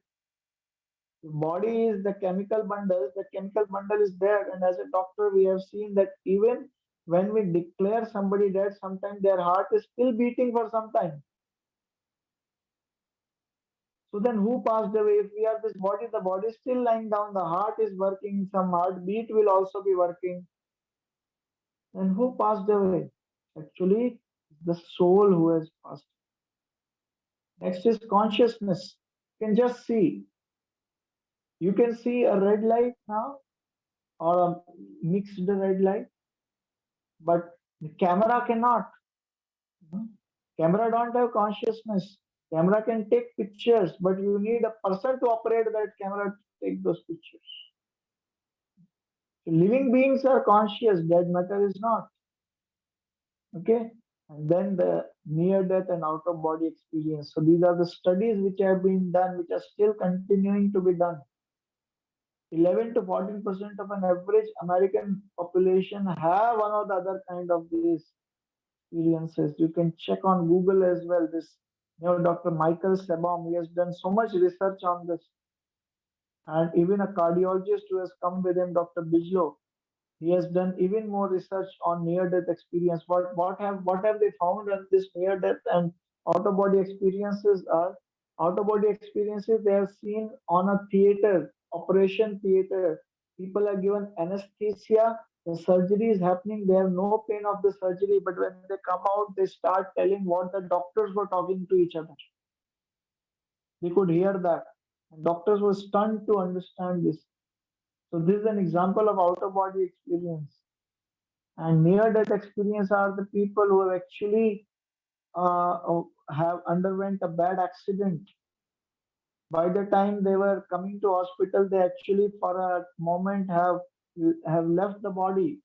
S2: The body is the chemical bundle. The chemical bundle is there, and as a doctor, we have seen that even when we declare somebody dead, sometimes their heart is still beating for some time. So then who passed away? If we have this body, the body is still lying down, the heart is working, some heartbeat will also be working. Then who passed away? Actually, the soul who has passed. Next is consciousness. You can just see. You can see a red light now or a mixed red light, but the camera cannot. Camera don't have consciousness. Camera can take pictures, but you need a person to operate that camera to take those pictures. So living beings are conscious, dead matter is not. Okay. And then the near death and out of body experience. So these are the studies which have been done, which are still continuing to be done. 11 to 14% of an average American population have one or the other kind of these experiences. You can check on Google as well. This, Dr. Michael Sabom, he has done so much research on this. And even a cardiologist who has come with him, Dr. Bijlo, he has done even more research on near-death experience. What have they found on this near-death and out-of-body experiences are out-of-body experiences they have seen on a theater, operation theater. People are given anesthesia, the surgery is happening, they have no pain of the surgery, but when they come out, they start telling what the doctors were talking to each other. They could hear that. And doctors were stunned to understand this. So this is an example of out-of-body experience. And near-death experience are the people who have actually have underwent a bad accident. By the time they were coming to hospital, they actually for a moment have left the body,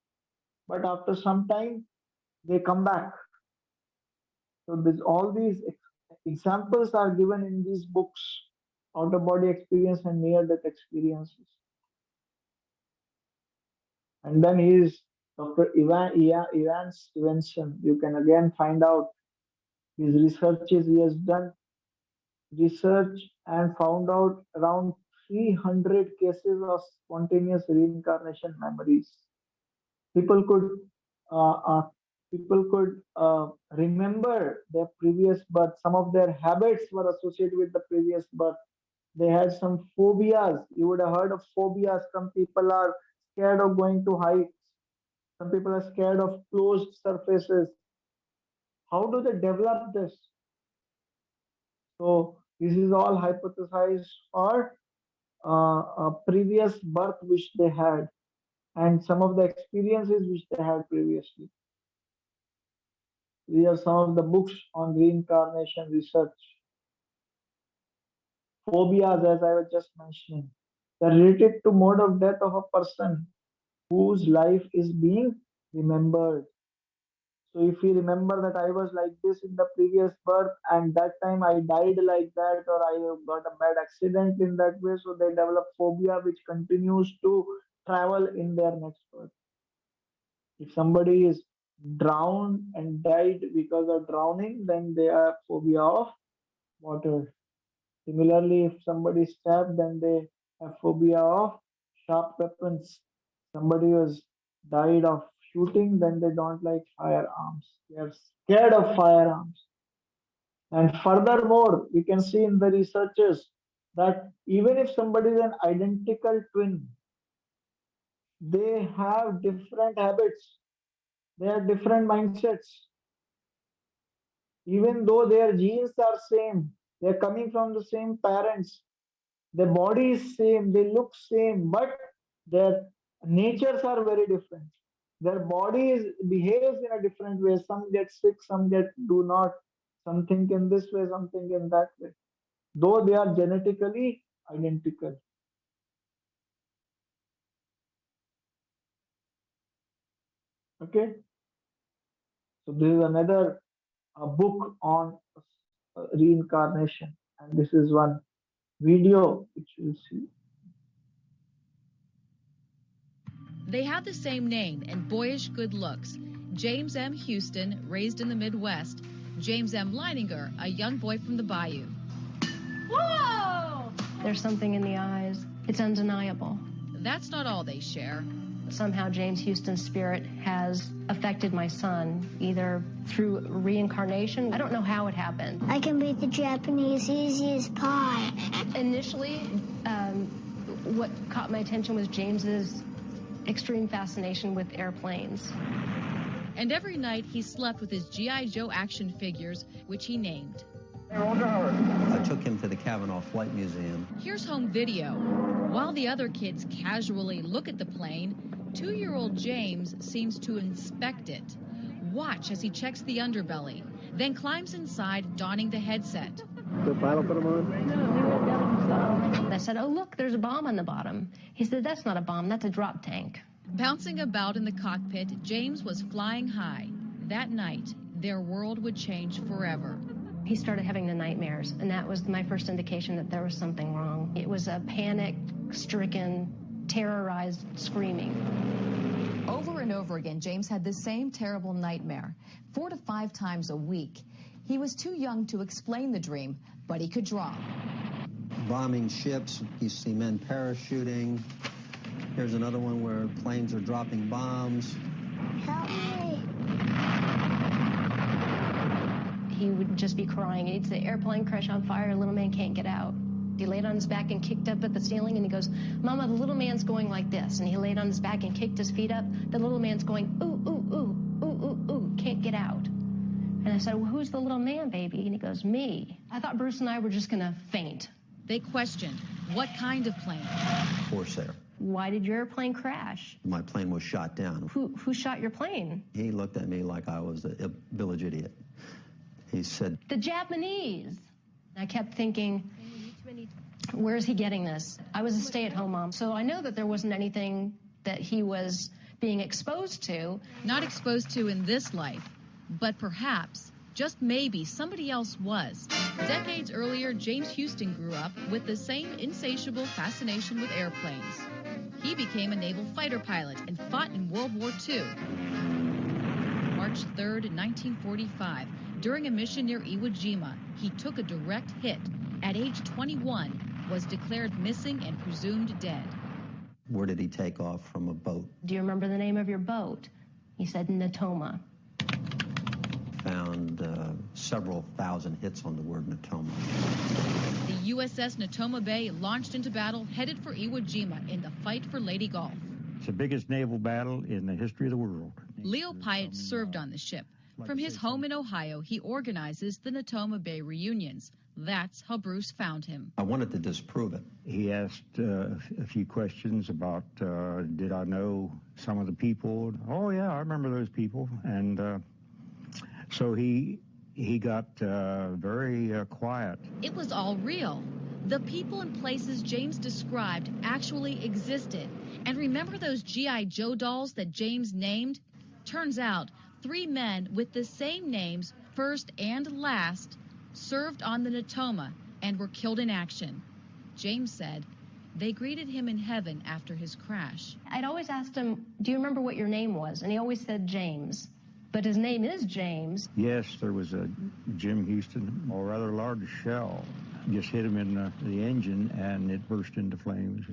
S2: but after some time they come back. So this all these examples are given in these books, out-of-body experience and near-death experiences. And then he is Dr. Ivan Stevenson. You can again find out his researches. He has done research and found out around 300 cases of spontaneous reincarnation memories. People could uh, uh, remember their previous birth. Some of their habits were associated with the previous birth. They had some phobias. You would have heard of phobias. Some people are scared of going to heights. Some people are scared of closed surfaces. How do they develop this? So this is all hypothesized for a previous birth which they had and some of the experiences which they had previously. These are some of the books on reincarnation research. Phobias, as I was just mentioning, they're related to mode of death of a person whose life is being remembered. So if you remember that I was like this in the previous birth and that time I died like that or I got a bad accident in that way, so they develop phobia which continues to travel in their next birth. If somebody is drowned and died because of drowning, then they have phobia of water. Similarly, if somebody is stabbed, then they have phobia of sharp weapons. Somebody was died of shooting, then they don't like firearms. They are scared of firearms. And furthermore, we can see in the researches that even if somebody is an identical twin, they have different habits, they have different mindsets. Even though their genes are same, they're coming from the same parents, their body is same, they look same, but their natures are very different. Their body behaves in a different way. Some get sick, some do not. Some think in this way, some think in that way. Though they are genetically identical. Okay. So this is another book on reincarnation, and this is one video which you'll see.
S4: They have the same name and boyish good looks. James M. Houston, raised in the Midwest. James M. Leininger, a young boy from the Bayou.
S5: Whoa! There's something in the eyes. It's undeniable.
S4: That's not all they share.
S5: Somehow James Houston's spirit has affected my son, either through reincarnation. I don't know how it happened.
S6: I can beat the Japanese easy as pie.
S5: Initially, what caught my attention was James's extreme fascination with airplanes.
S4: And every night he slept with his G.I. Joe action figures, which he named.
S7: I took him to the Kavanaugh Flight Museum.
S4: Here's home video. While the other kids casually look at the plane, 2-year-old James seems to inspect it. Watch as he checks the underbelly, then climbs inside, donning the headset.
S8: The pilot put him on?
S5: No, he went down himself. I said, oh, look, there's a bomb on the bottom. He said, that's not a bomb, that's a drop tank.
S4: Bouncing about in the cockpit, James was flying high. That night, their world would change forever.
S5: He started having the nightmares, and that was my first indication that there was something wrong. It was a panic-stricken, terrorized screaming.
S9: Over and over again, James had the same terrible nightmare, 4 to 5 times a week. He was too young to explain the dream, but he could draw.
S7: Bombing ships, you see men parachuting. Here's another one where planes are dropping bombs.
S6: Help me.
S5: He would just be crying. He'd say, airplane crash on fire, little man can't get out. He laid on his back and kicked up at the ceiling, and he goes, Mama, the little man's going like this. And he laid on his back and kicked his feet up. The little man's going, ooh, ooh, ooh, ooh, ooh, ooh, can't get out. And I said, well, who's the little man, baby? And he goes, me. I thought Bruce and I were just going to faint.
S4: They questioned, what kind of plane?
S7: Corsair.
S5: Why did your airplane crash?
S7: My plane was shot down.
S5: Who shot your plane?
S7: He looked at me like I was a village idiot. He said,
S5: The Japanese. I kept thinking, where's he getting this? I was a stay-at-home mom, so I know that there wasn't anything that he was being exposed to.
S4: Not exposed to in this life, but perhaps, just maybe, somebody else was. Decades earlier, James Houston grew up with the same insatiable fascination with airplanes. He became a naval fighter pilot and fought in World War II. March 3rd, 1945, during a mission near Iwo Jima, he took a direct hit. At age 21, was declared missing and presumed dead.
S7: where did he take off from a boat?
S5: Do you remember the name of your boat? He said Natoma.
S7: Found several thousand hits on the word Natoma.
S4: The USS Natoma Bay launched into battle, headed for Iwo Jima in the fight for Lady Gulf.
S10: It's the biggest naval battle in the history of the world.
S4: Leo Pyatt served on the ship. From his home in Ohio, he organizes the Natoma Bay reunions. That's how Bruce found him.
S7: I wanted to disprove it.
S10: He asked a few questions about, did I know some of the people? Oh, yeah, I remember those people. And so he got very quiet.
S4: It was all real. The people and places James described actually existed. And remember those G.I. Joe dolls that James named? Turns out 3 men with the same names, first and last, served on the Natoma and were killed in action. James said they greeted him in heaven after his crash.
S5: I'd always asked him, do you remember what your name was? And he always said James. But his name is James.
S10: Yes, there was a Jim Houston, a rather large shell, just hit him in the engine, and it burst into flames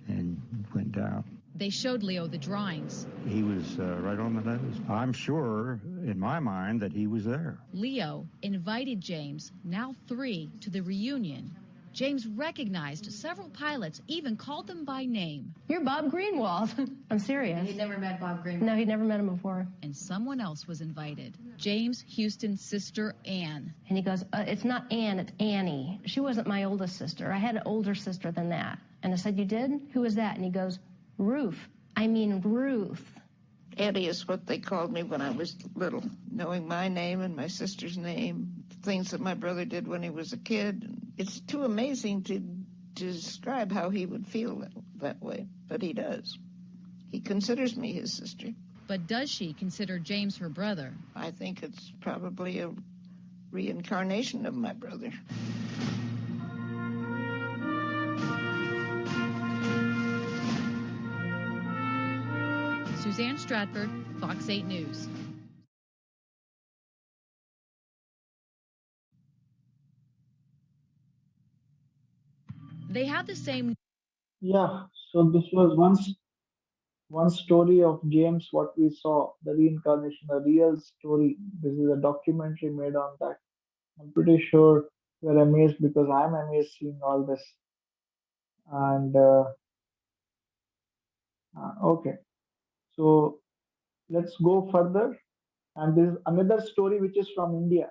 S10: and went down.
S4: They showed Leo the drawings.
S10: He was right on the nose. I'm sure, in my mind, that he was there.
S4: Leo invited James, now 3, to the reunion. James recognized several pilots, even called them by name.
S5: You're Bob Greenwald. I'm serious.
S4: He'd never met Bob Greenwald.
S5: No, he'd never met him before.
S4: And someone else was invited. James Houston's sister, Ann.
S5: And he goes, it's not Ann, it's Annie. She wasn't my oldest sister. I had an older sister than that. And I said, you did? Who was that? And he goes, Ruth. I mean Ruth.
S11: Annie is what they called me when I was little, knowing my name and my sister's name, things that my brother did when he was a kid. It's too amazing to describe how he would feel that way, but he does. He considers me his sister.
S4: But does she consider James her brother?
S11: I think it's probably a reincarnation of my brother.
S4: Suzanne Stratford, Fox 8 News. They have the same.
S2: Yeah, so this was one story of James, what we saw, the reincarnation, a real story. This is a documentary made on that. I'm pretty sure you're amazed because I'm amazed seeing all this. And okay, so let's go further. And this is another story which is from India.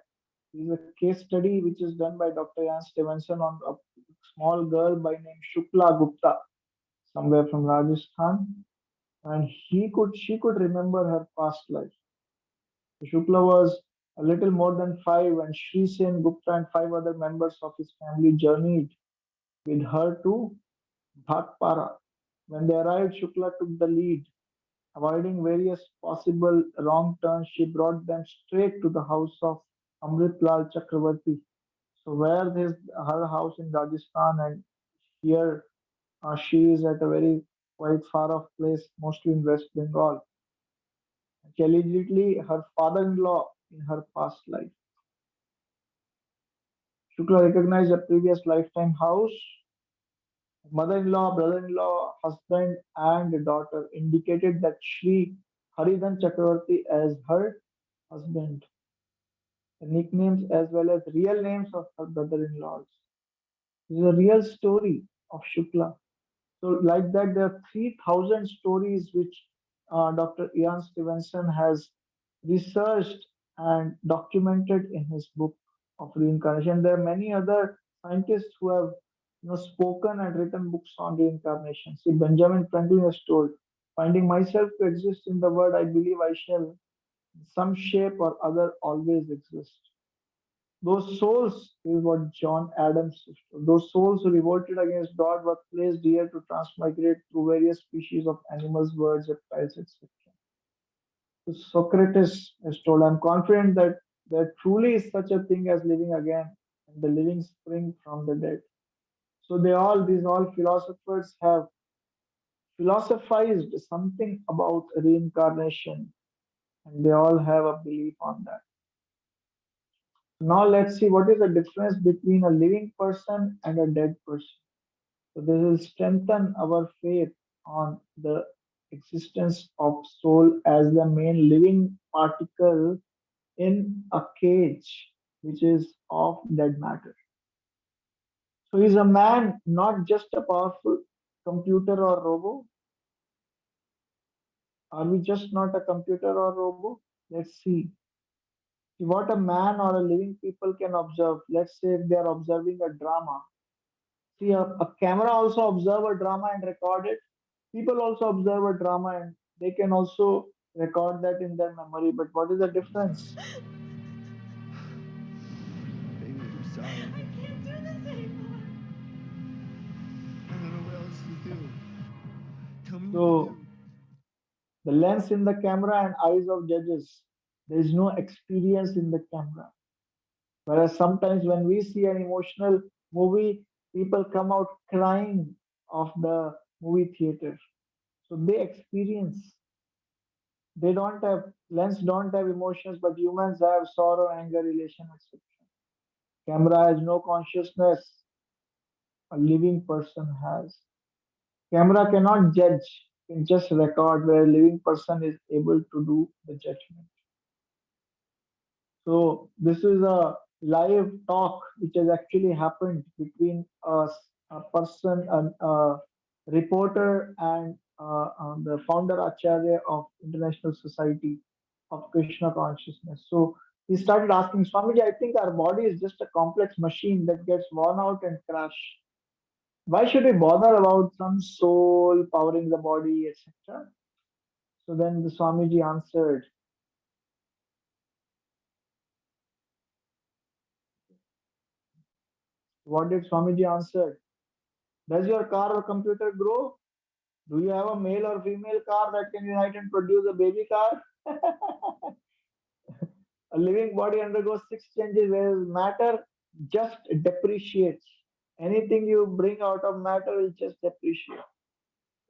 S2: This is a case study which is done by Dr. Jan Stevenson on a small girl by name Shukla Gupta, somewhere from Rajasthan. And she could remember her past life. Shukla was a little more than 5 when Sri Sen Gupta and 5 other members of his family journeyed with her to Bhatpara. When they arrived, Shukla took the lead Avoiding various possible wrong turns, she brought them straight to the house of Amritlal Chakravarti. So where is her house in Rajasthan, and here she is at a very quite far off place, mostly in West Bengal. She allegedly her father-in-law in her past life. Shukla recognized a previous lifetime house, mother-in-law, brother-in-law, husband, and daughter indicated that Sri Haridan Chakravarti as her husband. The nicknames as well as real names of her brother-in-laws. This is a real story of Shukla. So, like that, there are 3,000 stories which Dr. Ian Stevenson has researched and documented in his book of reincarnation. There are many other scientists who have spoken and written books on reincarnation. See, Benjamin Franklin has told, finding myself to exist in the world, I believe I shall, in some shape or other, always exist. Those souls is what John Adams used to. Those souls who revolted against God were placed here to transmigrate through various species of animals, birds, reptiles, etc. So Socrates is told, I'm confident that there truly is such a thing as living again, and the living spring from the dead. So these all philosophers have philosophized something about reincarnation, and they all have a belief on that. Now let's see what is the difference between a living person and a dead person. So this will strengthen our faith on the existence of soul as the main living particle in a cage which is of dead matter. So is a man not just a powerful computer or robo? Are we just not a computer or robo? Let's see. What a man or a living people can observe. Let's say if they are observing a drama. See, a camera also observe a drama and record it. People also observe a drama and they can also record that in their memory. But what is the difference?
S8: Baby, I'm sorry. I can't do this anymore. I don't know what else to do. Tell me what to
S2: So
S8: do.
S2: the lens in the camera and eyes of judges, there is no experience in the camera. Whereas sometimes when we see an emotional movie, people come out crying of the movie theater. So they experience. They don't have lens don't have emotions, but humans have sorrow, anger, elation, etc. Camera has no consciousness. A living person has. Camera cannot judge, can just record where a living person is able to do the judgment. So this is a live talk which has actually happened between a person, a reporter, and the founder Acharya of International Society of Krishna Consciousness. So he started asking Swamiji, I think our body is just a complex machine that gets worn out and crash. Why should we bother about some soul powering the body, etc.? So then the Swamiji answered, what did Swamiji answer? Does your car or computer grow? Do you have a male or female car that can unite and produce a baby car? A living body undergoes six changes, whereas matter just depreciates. Anything you bring out of matter will just depreciate.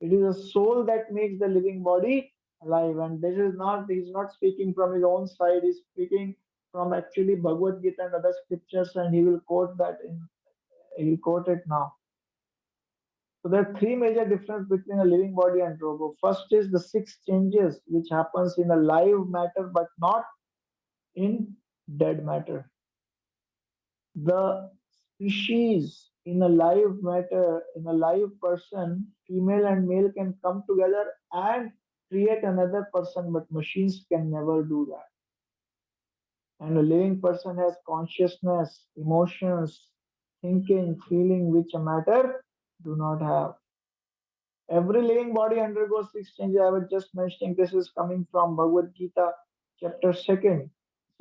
S2: It is a soul that makes the living body alive. And this is not, he's not speaking from his own side, he's speaking from actually Bhagavad Gita and other scriptures, and he will quote that he'll quote it now. So there are three major differences between a living body and robot. First is the six changes which happens in a live matter but not in dead matter. The species in a live matter, in a live person, female and male can come together and create another person, but machines can never do that. And a living person has consciousness, emotions, thinking, feeling, which a matter do not have. Every living body undergoes six changes. I was just mentioning this is coming from Bhagavad Gita, chapter 2nd. It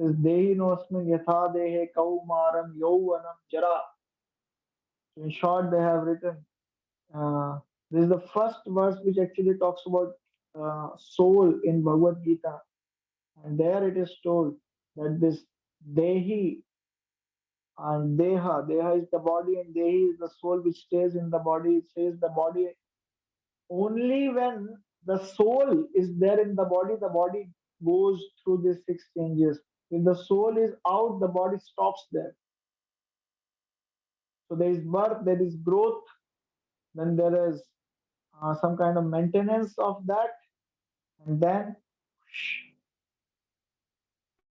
S2: says, Dehi nosmin yatha dehe kaumaram yauvanam jara. So in short, they have written, this is the first verse which actually talks about soul in Bhagavad Gita, and there it is told that this Dehi and Deha is the body, and Dehi is the soul which stays in the body. It says the body only when the soul is there in the body goes through these six changes. If the soul is out, the body stops there. So there is birth, there is growth, then there is some kind of maintenance of that, and then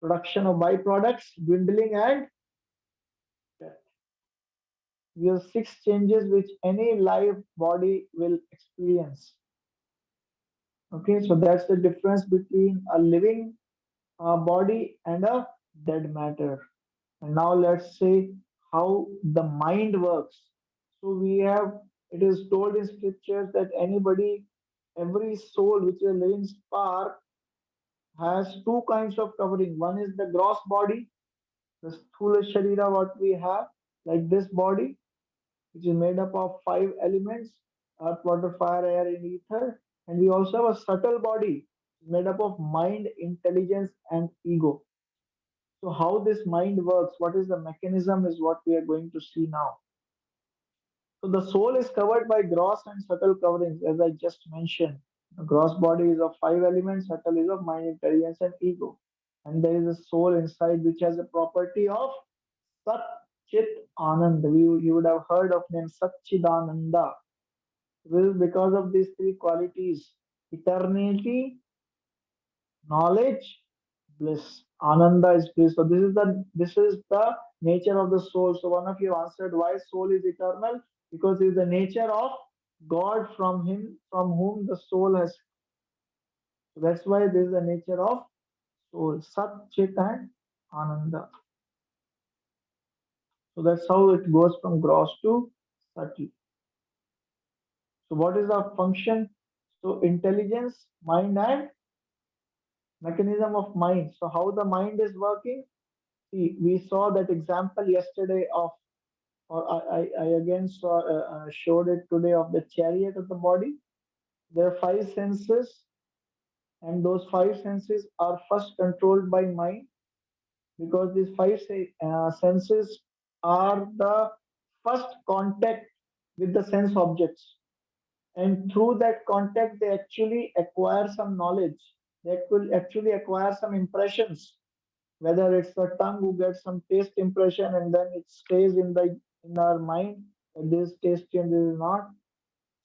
S2: production of byproducts, dwindling, and death. These are six changes which any live body will experience. Okay, so that's the difference between a living body and a dead matter. And now let's say how the mind works. So we have, it is told in scriptures that anybody, every soul which is a living spark has two kinds of covering. One is the gross body, the sthula sharira, what we have, like this body, which is made up of five elements: earth, water, fire, air, and ether. And we also have a subtle body made up of mind, intelligence, and ego. So, how this mind works, what is the mechanism, is what we are going to see now. So, the soul is covered by gross and subtle coverings, as I just mentioned. The gross body is of five elements, subtle is of mind, intelligence, and ego. And there is a soul inside which has a property of Sat Chit Anand. You would have heard of name Satchidananda. Well, because of these three qualities: eternity, knowledge, bliss. Ananda is bliss. So this is the nature of the soul. So one of you answered why soul is eternal, because it is the nature of God, from whom the soul has. So that's why this is the nature of soul. Sat, Chit, and Ananda. So that's how it goes from gross to subtle. So what is the function? So intelligence, mind, and mechanism of mind. So how the mind is working? See, we saw that example yesterday of, or I again showed it today, of the chariot of the body. There are five senses, and those five senses are first controlled by mind, because these senses are the first contact with the sense objects, and through that contact they actually acquire some knowledge. They will actually acquire some impressions, whether it's the tongue who gets some taste impression and then it stays in our mind that this is tasty and this is not.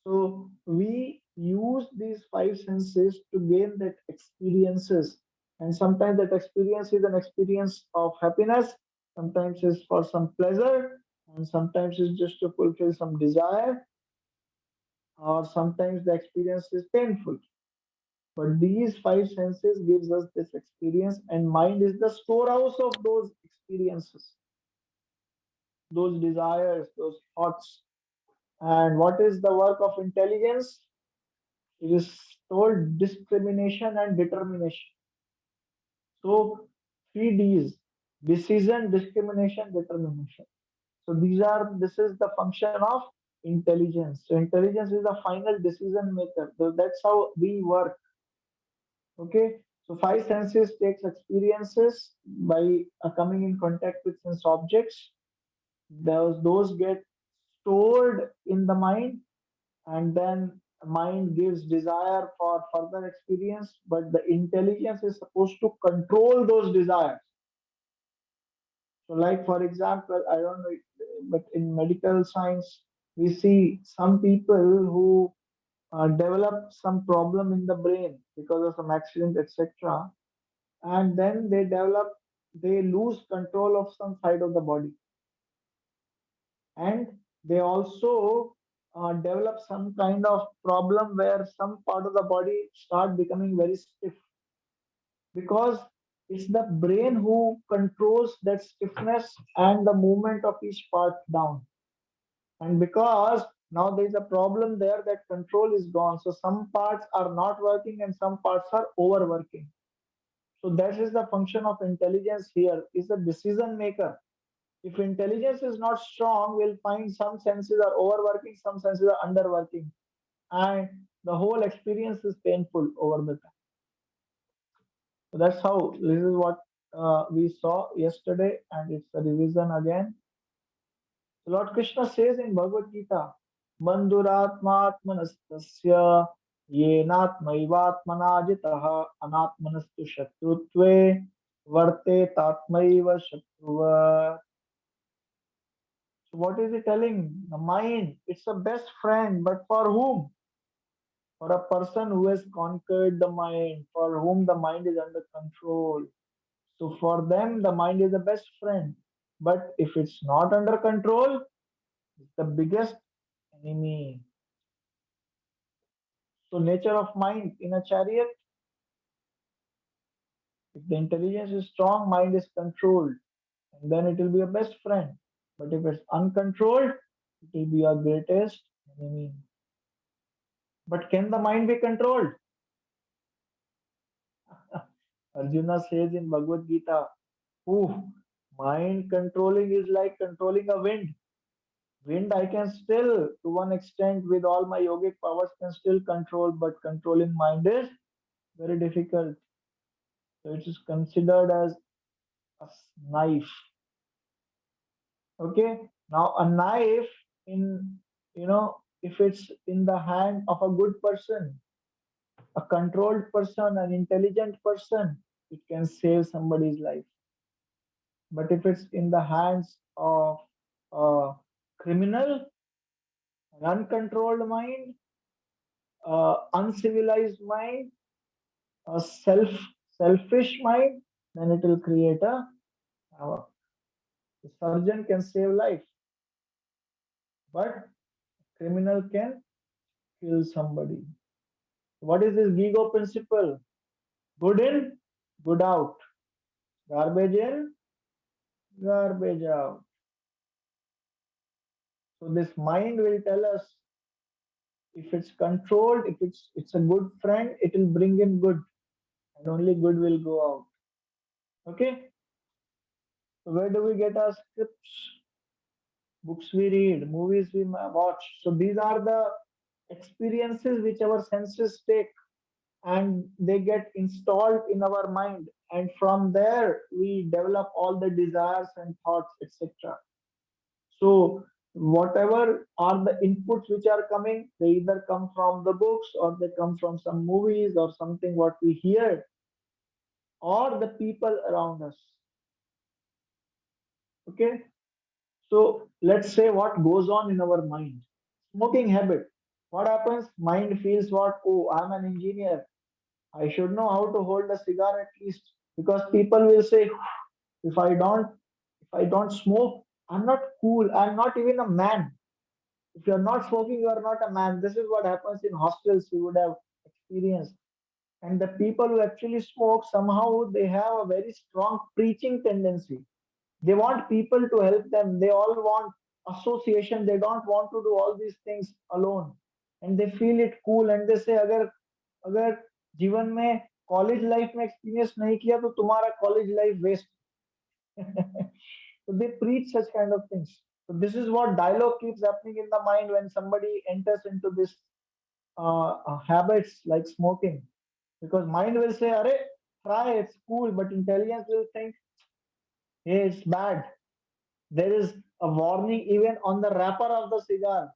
S2: So we use these five senses to gain that experiences, and sometimes that experience is an experience of happiness, sometimes it's for some pleasure, and sometimes it's just to fulfill some desire, or sometimes the experience is painful. But these five senses gives us this experience, and mind is the storehouse of those experiences, those desires, those thoughts. And what is the work of intelligence? It is told discrimination and determination. So three D's: decision, discrimination, determination. So this is the function of intelligence. So intelligence is the final decision maker. So that's how we work. Okay, so five senses takes experiences by coming in contact with sense objects. Those get stored in the mind, and then mind gives desire for further experience. But the intelligence is supposed to control those desires. So, like for example, I don't know, but in medical science, we see some people who develop some problem in the brain because of some accident, etc., and then they lose control of some side of the body, and they also develop some kind of problem where some part of the body start becoming very stiff, because it's the brain who controls that stiffness and the movement of each part down. And because now there is a problem there, that control is gone, so some parts are not working and some parts are overworking. So that is the function of intelligence here, is a decision maker. If intelligence is not strong, we'll find some senses are overworking, some senses are underworking. And the whole experience is painful over the time. So that's how this is what we saw yesterday, and it's a revision again. So Lord Krishna says in Bhagavad Gita, Bandhuratmatmanastasya yenatmaivatmanajitaha anatmanastu shatrutve varte tatmaiva shatruva. So what is he telling? The mind, it's a best friend, but for whom? For a person who has conquered the mind, for whom the mind is under control. So for them, the mind is the best friend. But if it's not under control, it's the biggest enemy. So nature of mind in a chariot, if the intelligence is strong, mind is controlled, and then it will be a best friend. But if it's uncontrolled, it will be our greatest enemy. But can the mind be controlled? Arjuna says in Bhagavad Gita, "Ooh, mind controlling is like controlling a wind. Wind I can still, to one extent, with all my yogic powers, can still control, but controlling mind is very difficult. So it is considered as a knife. Okay, now a knife in, if it's in the hand of a good person, a controlled person, an intelligent person, it can save somebody's life. But if it's in the hands of a criminal, an uncontrolled mind, uncivilized mind, a selfish mind, then it will create a havoc. The surgeon can save life, but criminal can kill somebody. What is this Gigo principle? Good in, good out. Garbage in, garbage out. So this mind will tell us if it's controlled, if it's a good friend, it will bring in good, and only good will go out. Okay. So where do we get our scripts? Books we read, movies we watch. So these are the experiences which our senses take, and they get installed in our mind, and from there we develop all the desires and thoughts, etc. So whatever are the inputs which are coming, they either come from the books, or they come from some movies or something what we hear, or the people around us. Okay. So let's say what goes on in our mind. Smoking habit. What happens? Mind feels what? Oh, I'm an engineer. I should know how to hold a cigar at least, because people will say, if I don't, if I don't smoke, I'm not cool. I'm not even a man. If you're not smoking, you are not a man. This is what happens in hostels. You would have experienced. And the people who actually smoke, somehow they have a very strong preaching tendency. They want people to help them. They all want association. They don't want to do all these things alone. And they feel it cool. And they say, अगर जीवन में college life में experience नहीं किया तो तुम्हारा college life waste. So they preach such kind of things. So this is what dialogue keeps happening in the mind when somebody enters into this habits like smoking, because mind will say, "Arey, try, it's cool," but intelligence will think, "Hey, it's bad." There is a warning even on the wrapper of the cigar,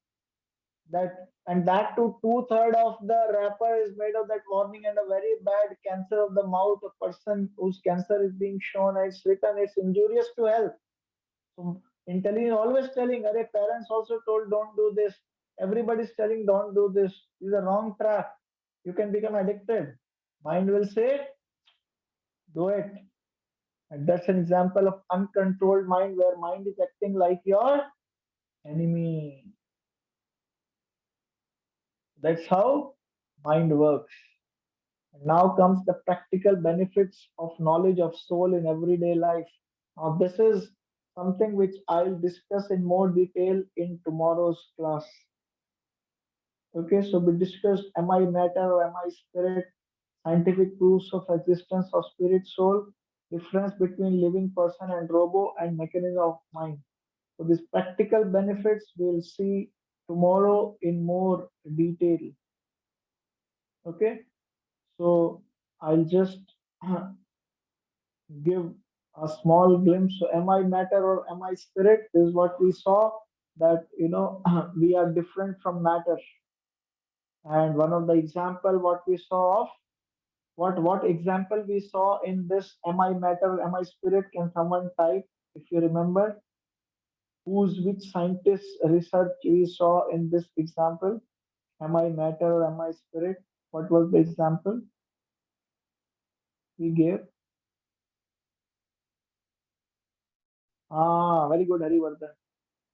S2: that, and that to two-third of the wrapper is made of that warning, and a very bad cancer of the mouth, a person whose cancer is being shown, and it's written, it's injurious to health. So intelligence always telling, "Arey, parents also told don't do this. Everybody's telling don't do this. This is a wrong trap. You can become addicted." Mind will say, "Do it." And that's an example of uncontrolled mind, where mind is acting like your enemy. That's how mind works. Now comes the practical benefits of knowledge of soul in everyday life. Now, this is something which I'll discuss in more detail in tomorrow's class. Okay, so we discussed, am I matter or am I spirit? Scientific proofs of existence of spirit soul, difference between living person and robo, and mechanism of mind. So these practical benefits we'll see tomorrow in more detail. Okay, so I'll just give a small glimpse. So, am I matter or am I spirit? This is what we saw, that we are different from matter. And one of the example what we saw of, what example we saw in this, am I matter, am I spirit? Can someone type if you remember? Which scientist research we saw in this example? Am I matter or am I spirit? What was the example we gave? Ah, very good, Harivardhan.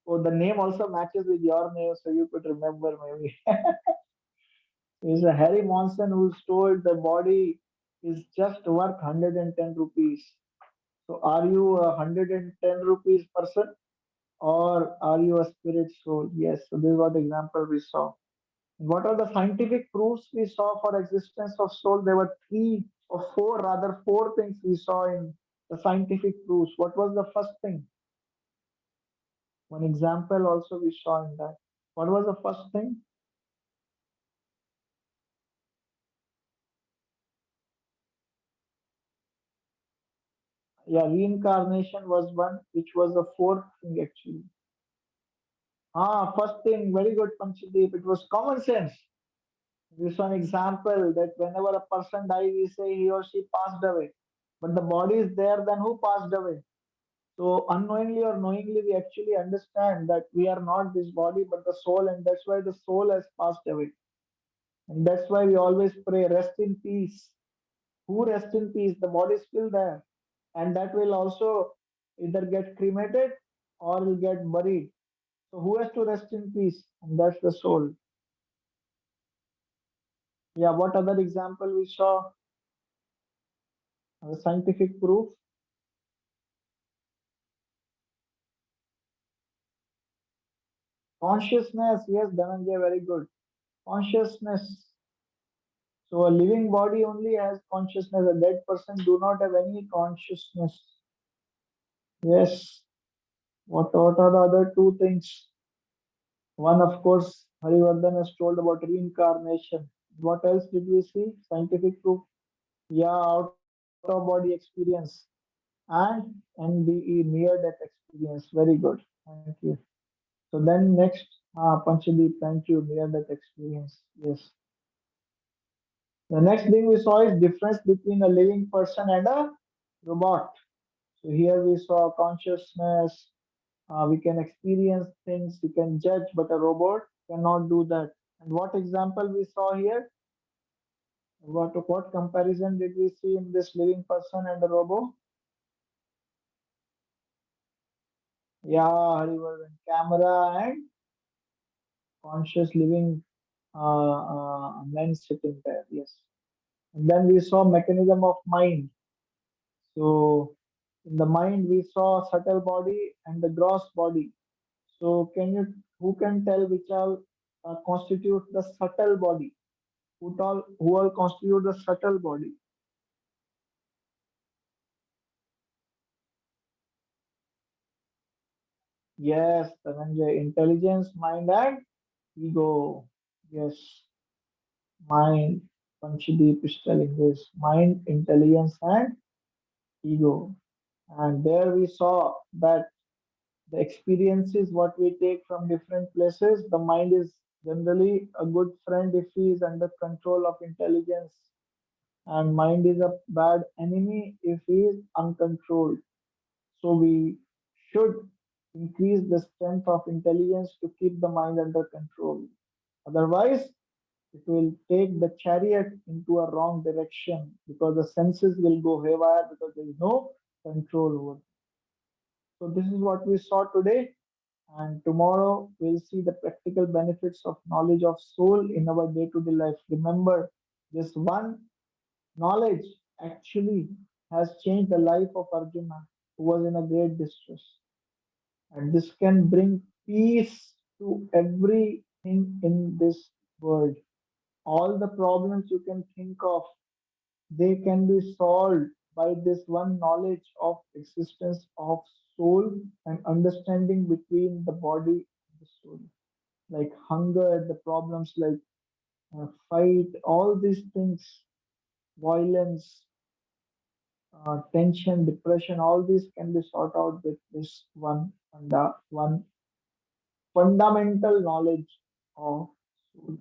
S2: Oh, the name also matches with your name, so you could remember maybe. It's a Harry Monson who's told the body is just worth 110 rupees. So are you a 110 rupees person or are you a spirit soul? Yes, so this is what example we saw. What are the scientific proofs we saw for existence of soul? There were three or four, rather four things we saw in the scientific proofs. What was the first thing? One example also we saw in that. What was the first thing? Yeah, reincarnation was one, which was the fourth thing actually. Ah, first thing, very good, Panchadeep. It was common sense. We saw an example that whenever a person dies, we say he or she passed away. But the body is there, then who passed away? So unknowingly or knowingly, we actually understand that we are not this body, but the soul, and that's why the soul has passed away. And that's why we always pray, rest in peace. Who rest in peace? The body is still there. And that will also either get cremated or will get buried. So who has to rest in peace? And that's the soul. Yeah, what other example we saw? The scientific proof. Consciousness, yes, Dhananjay, very good. Consciousness. So a living body only has consciousness. A dead person do not have any consciousness. Yes. What are the other two things? One, of course, Harivardhan has told about reincarnation. What else did we see? Scientific proof. Yeah, out of body experience and NDE, near death experience. Very good. Thank you. So then next, Panchadeep, thank you, near death experience. Yes. The next thing we saw is difference between a living person and a robot. So here we saw consciousness. We can experience things, we can judge, but a robot cannot do that. And what example we saw here? What comparison did we see in this living person and a robot? Yeah, Harivardhan, camera and conscious living men sitting there. Yes. And then we saw mechanism of mind. So in the mind we saw subtle body and the gross body. So who can tell which all constitute the subtle body? Who all constitute the subtle body? Yes, Dhananjay, intelligence, mind, and ego. Yes, mind. Panchadeep is telling this. Mind, intelligence, and ego. And there we saw that the experiences what we take from different places, the mind is generally a good friend if he is under control of intelligence, and mind is a bad enemy if he is uncontrolled. So we should increase the strength of intelligence to keep the mind under control. Otherwise, it will take the chariot into a wrong direction because the senses will go haywire because there is no control over it. So this is what we saw today, and tomorrow we'll see the practical benefits of knowledge of soul in our day-to-day life. Remember, this one knowledge actually has changed the life of Arjuna, who was in a great distress. And this can bring peace to everything in this world. All the problems you can think of, they can be solved by this one knowledge of existence of soul and understanding between the body and the soul. Like hunger, the problems like fight, all these things, violence, tension, depression, all these can be sorted out with this one fundamental knowledge of soul.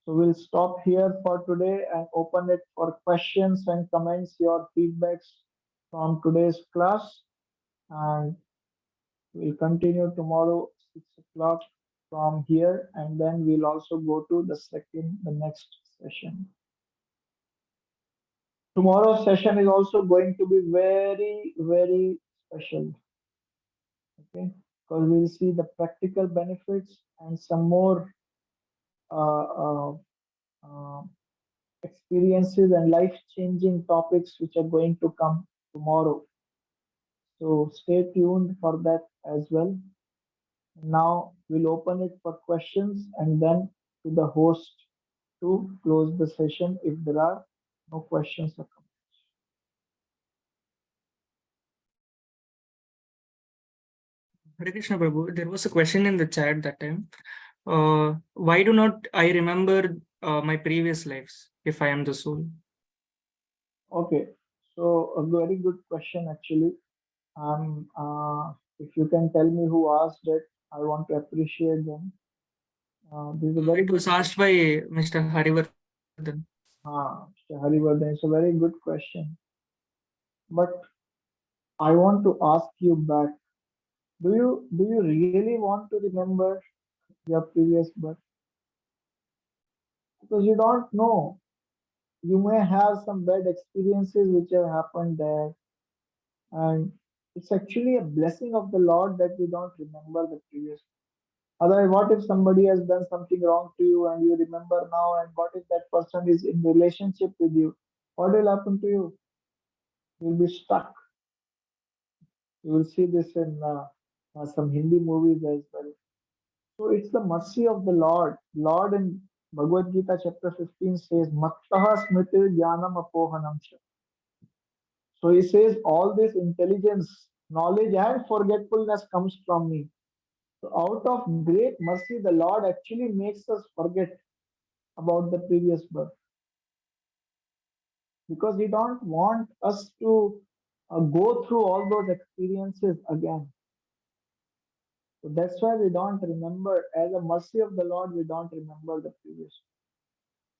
S2: So we'll stop here for today and open it for questions and comments, your feedbacks from today's class. And we'll continue tomorrow 6 o'clock from here, and then we'll also go to the next session. Tomorrow's session is also going to be very, very special. Okay, because we'll see the practical benefits and some more uh, uh, uh, experiences and life-changing topics which are going to come tomorrow. So stay tuned for that as well. Now we'll open it for questions and then to the host to close the session if there are no questions or comments.
S1: Hare Krishna Prabhu, there was a question in the chat that time. Why do not I remember my previous lives if I am the soul?
S2: Okay, so a very good question actually. If you can tell me who asked it, I want to appreciate them. This is a very
S1: It
S2: good
S1: was asked by Mr. Harivardhan.
S2: Mr. Harivardhan, it's a very good question. But I want to ask you back. Do you really want to remember your previous birth? Because you don't know. You may have some bad experiences which have happened there, and it's actually a blessing of the Lord that we don't remember the previous. Otherwise, what if somebody has done something wrong to you and you remember now, and what if that person is in relationship with you? What will happen to you? You'll be stuck. You will see this in some Hindi movies as well. So it's the mercy of the Lord. Lord in Bhagavad Gita chapter 15 says, Mattaha smriti jnanam apohanam cha. So he says, all this intelligence, knowledge, and forgetfulness comes from me. So out of great mercy, the Lord actually makes us forget about the previous birth because He don't want us to go through all those experiences again. So that's why we don't remember. As a mercy of the Lord, we don't remember the previous.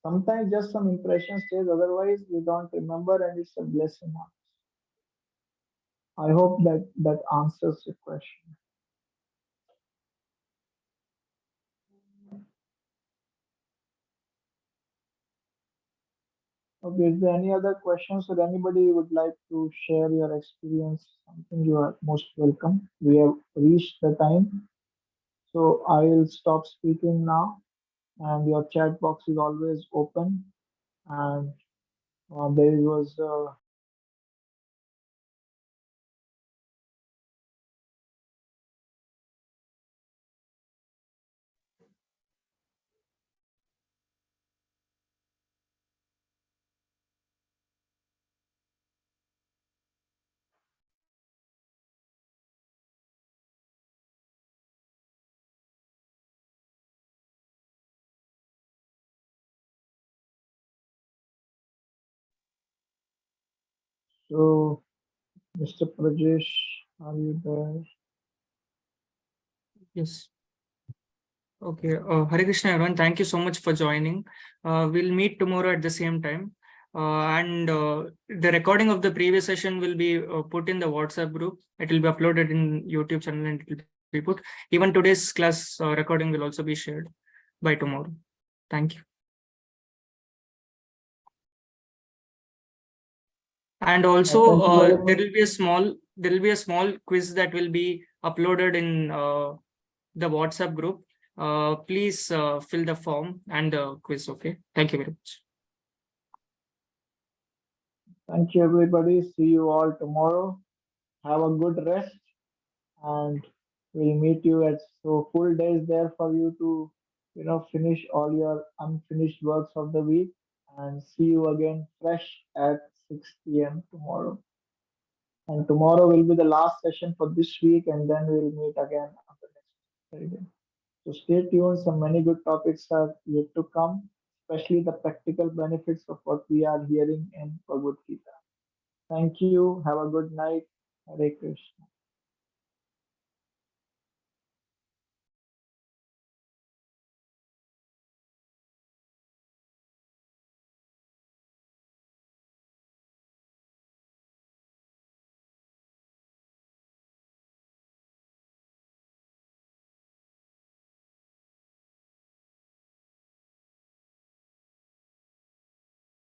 S2: Sometimes just some impression stays, otherwise we don't remember, and it's a blessing. I hope that answers your question. Okay, is there any other questions or anybody would like to share your experience? Something, you are most welcome. We have reached the time. So I will stop speaking now, and your chat box is always open. And there was so Mr. Prajesh, are you there?
S1: Yes. Okay. Hare Krishna, everyone. Thank you so much for joining. We'll meet tomorrow at the same time. And the recording of the previous session will be put in the WhatsApp group. It will be uploaded in YouTube channel and it will be put. Even today's class recording will also be shared by tomorrow. Thank you. And also there will be a small quiz that will be uploaded in the WhatsApp group. Please fill the form and the quiz. Okay. Thank you very much.
S2: Thank you, everybody. See you all tomorrow. Have a good rest, and we'll meet you at so full days there for you to finish all your unfinished works of the week, and see you again fresh at 6 p.m. tomorrow. And tomorrow will be the last session for this week, and then we'll meet again on the next Friday. So stay tuned. Some many good topics are yet to come, especially the practical benefits of what we are hearing in Bhagavad Gita. Thank you. Have a good night. Hare Krishna.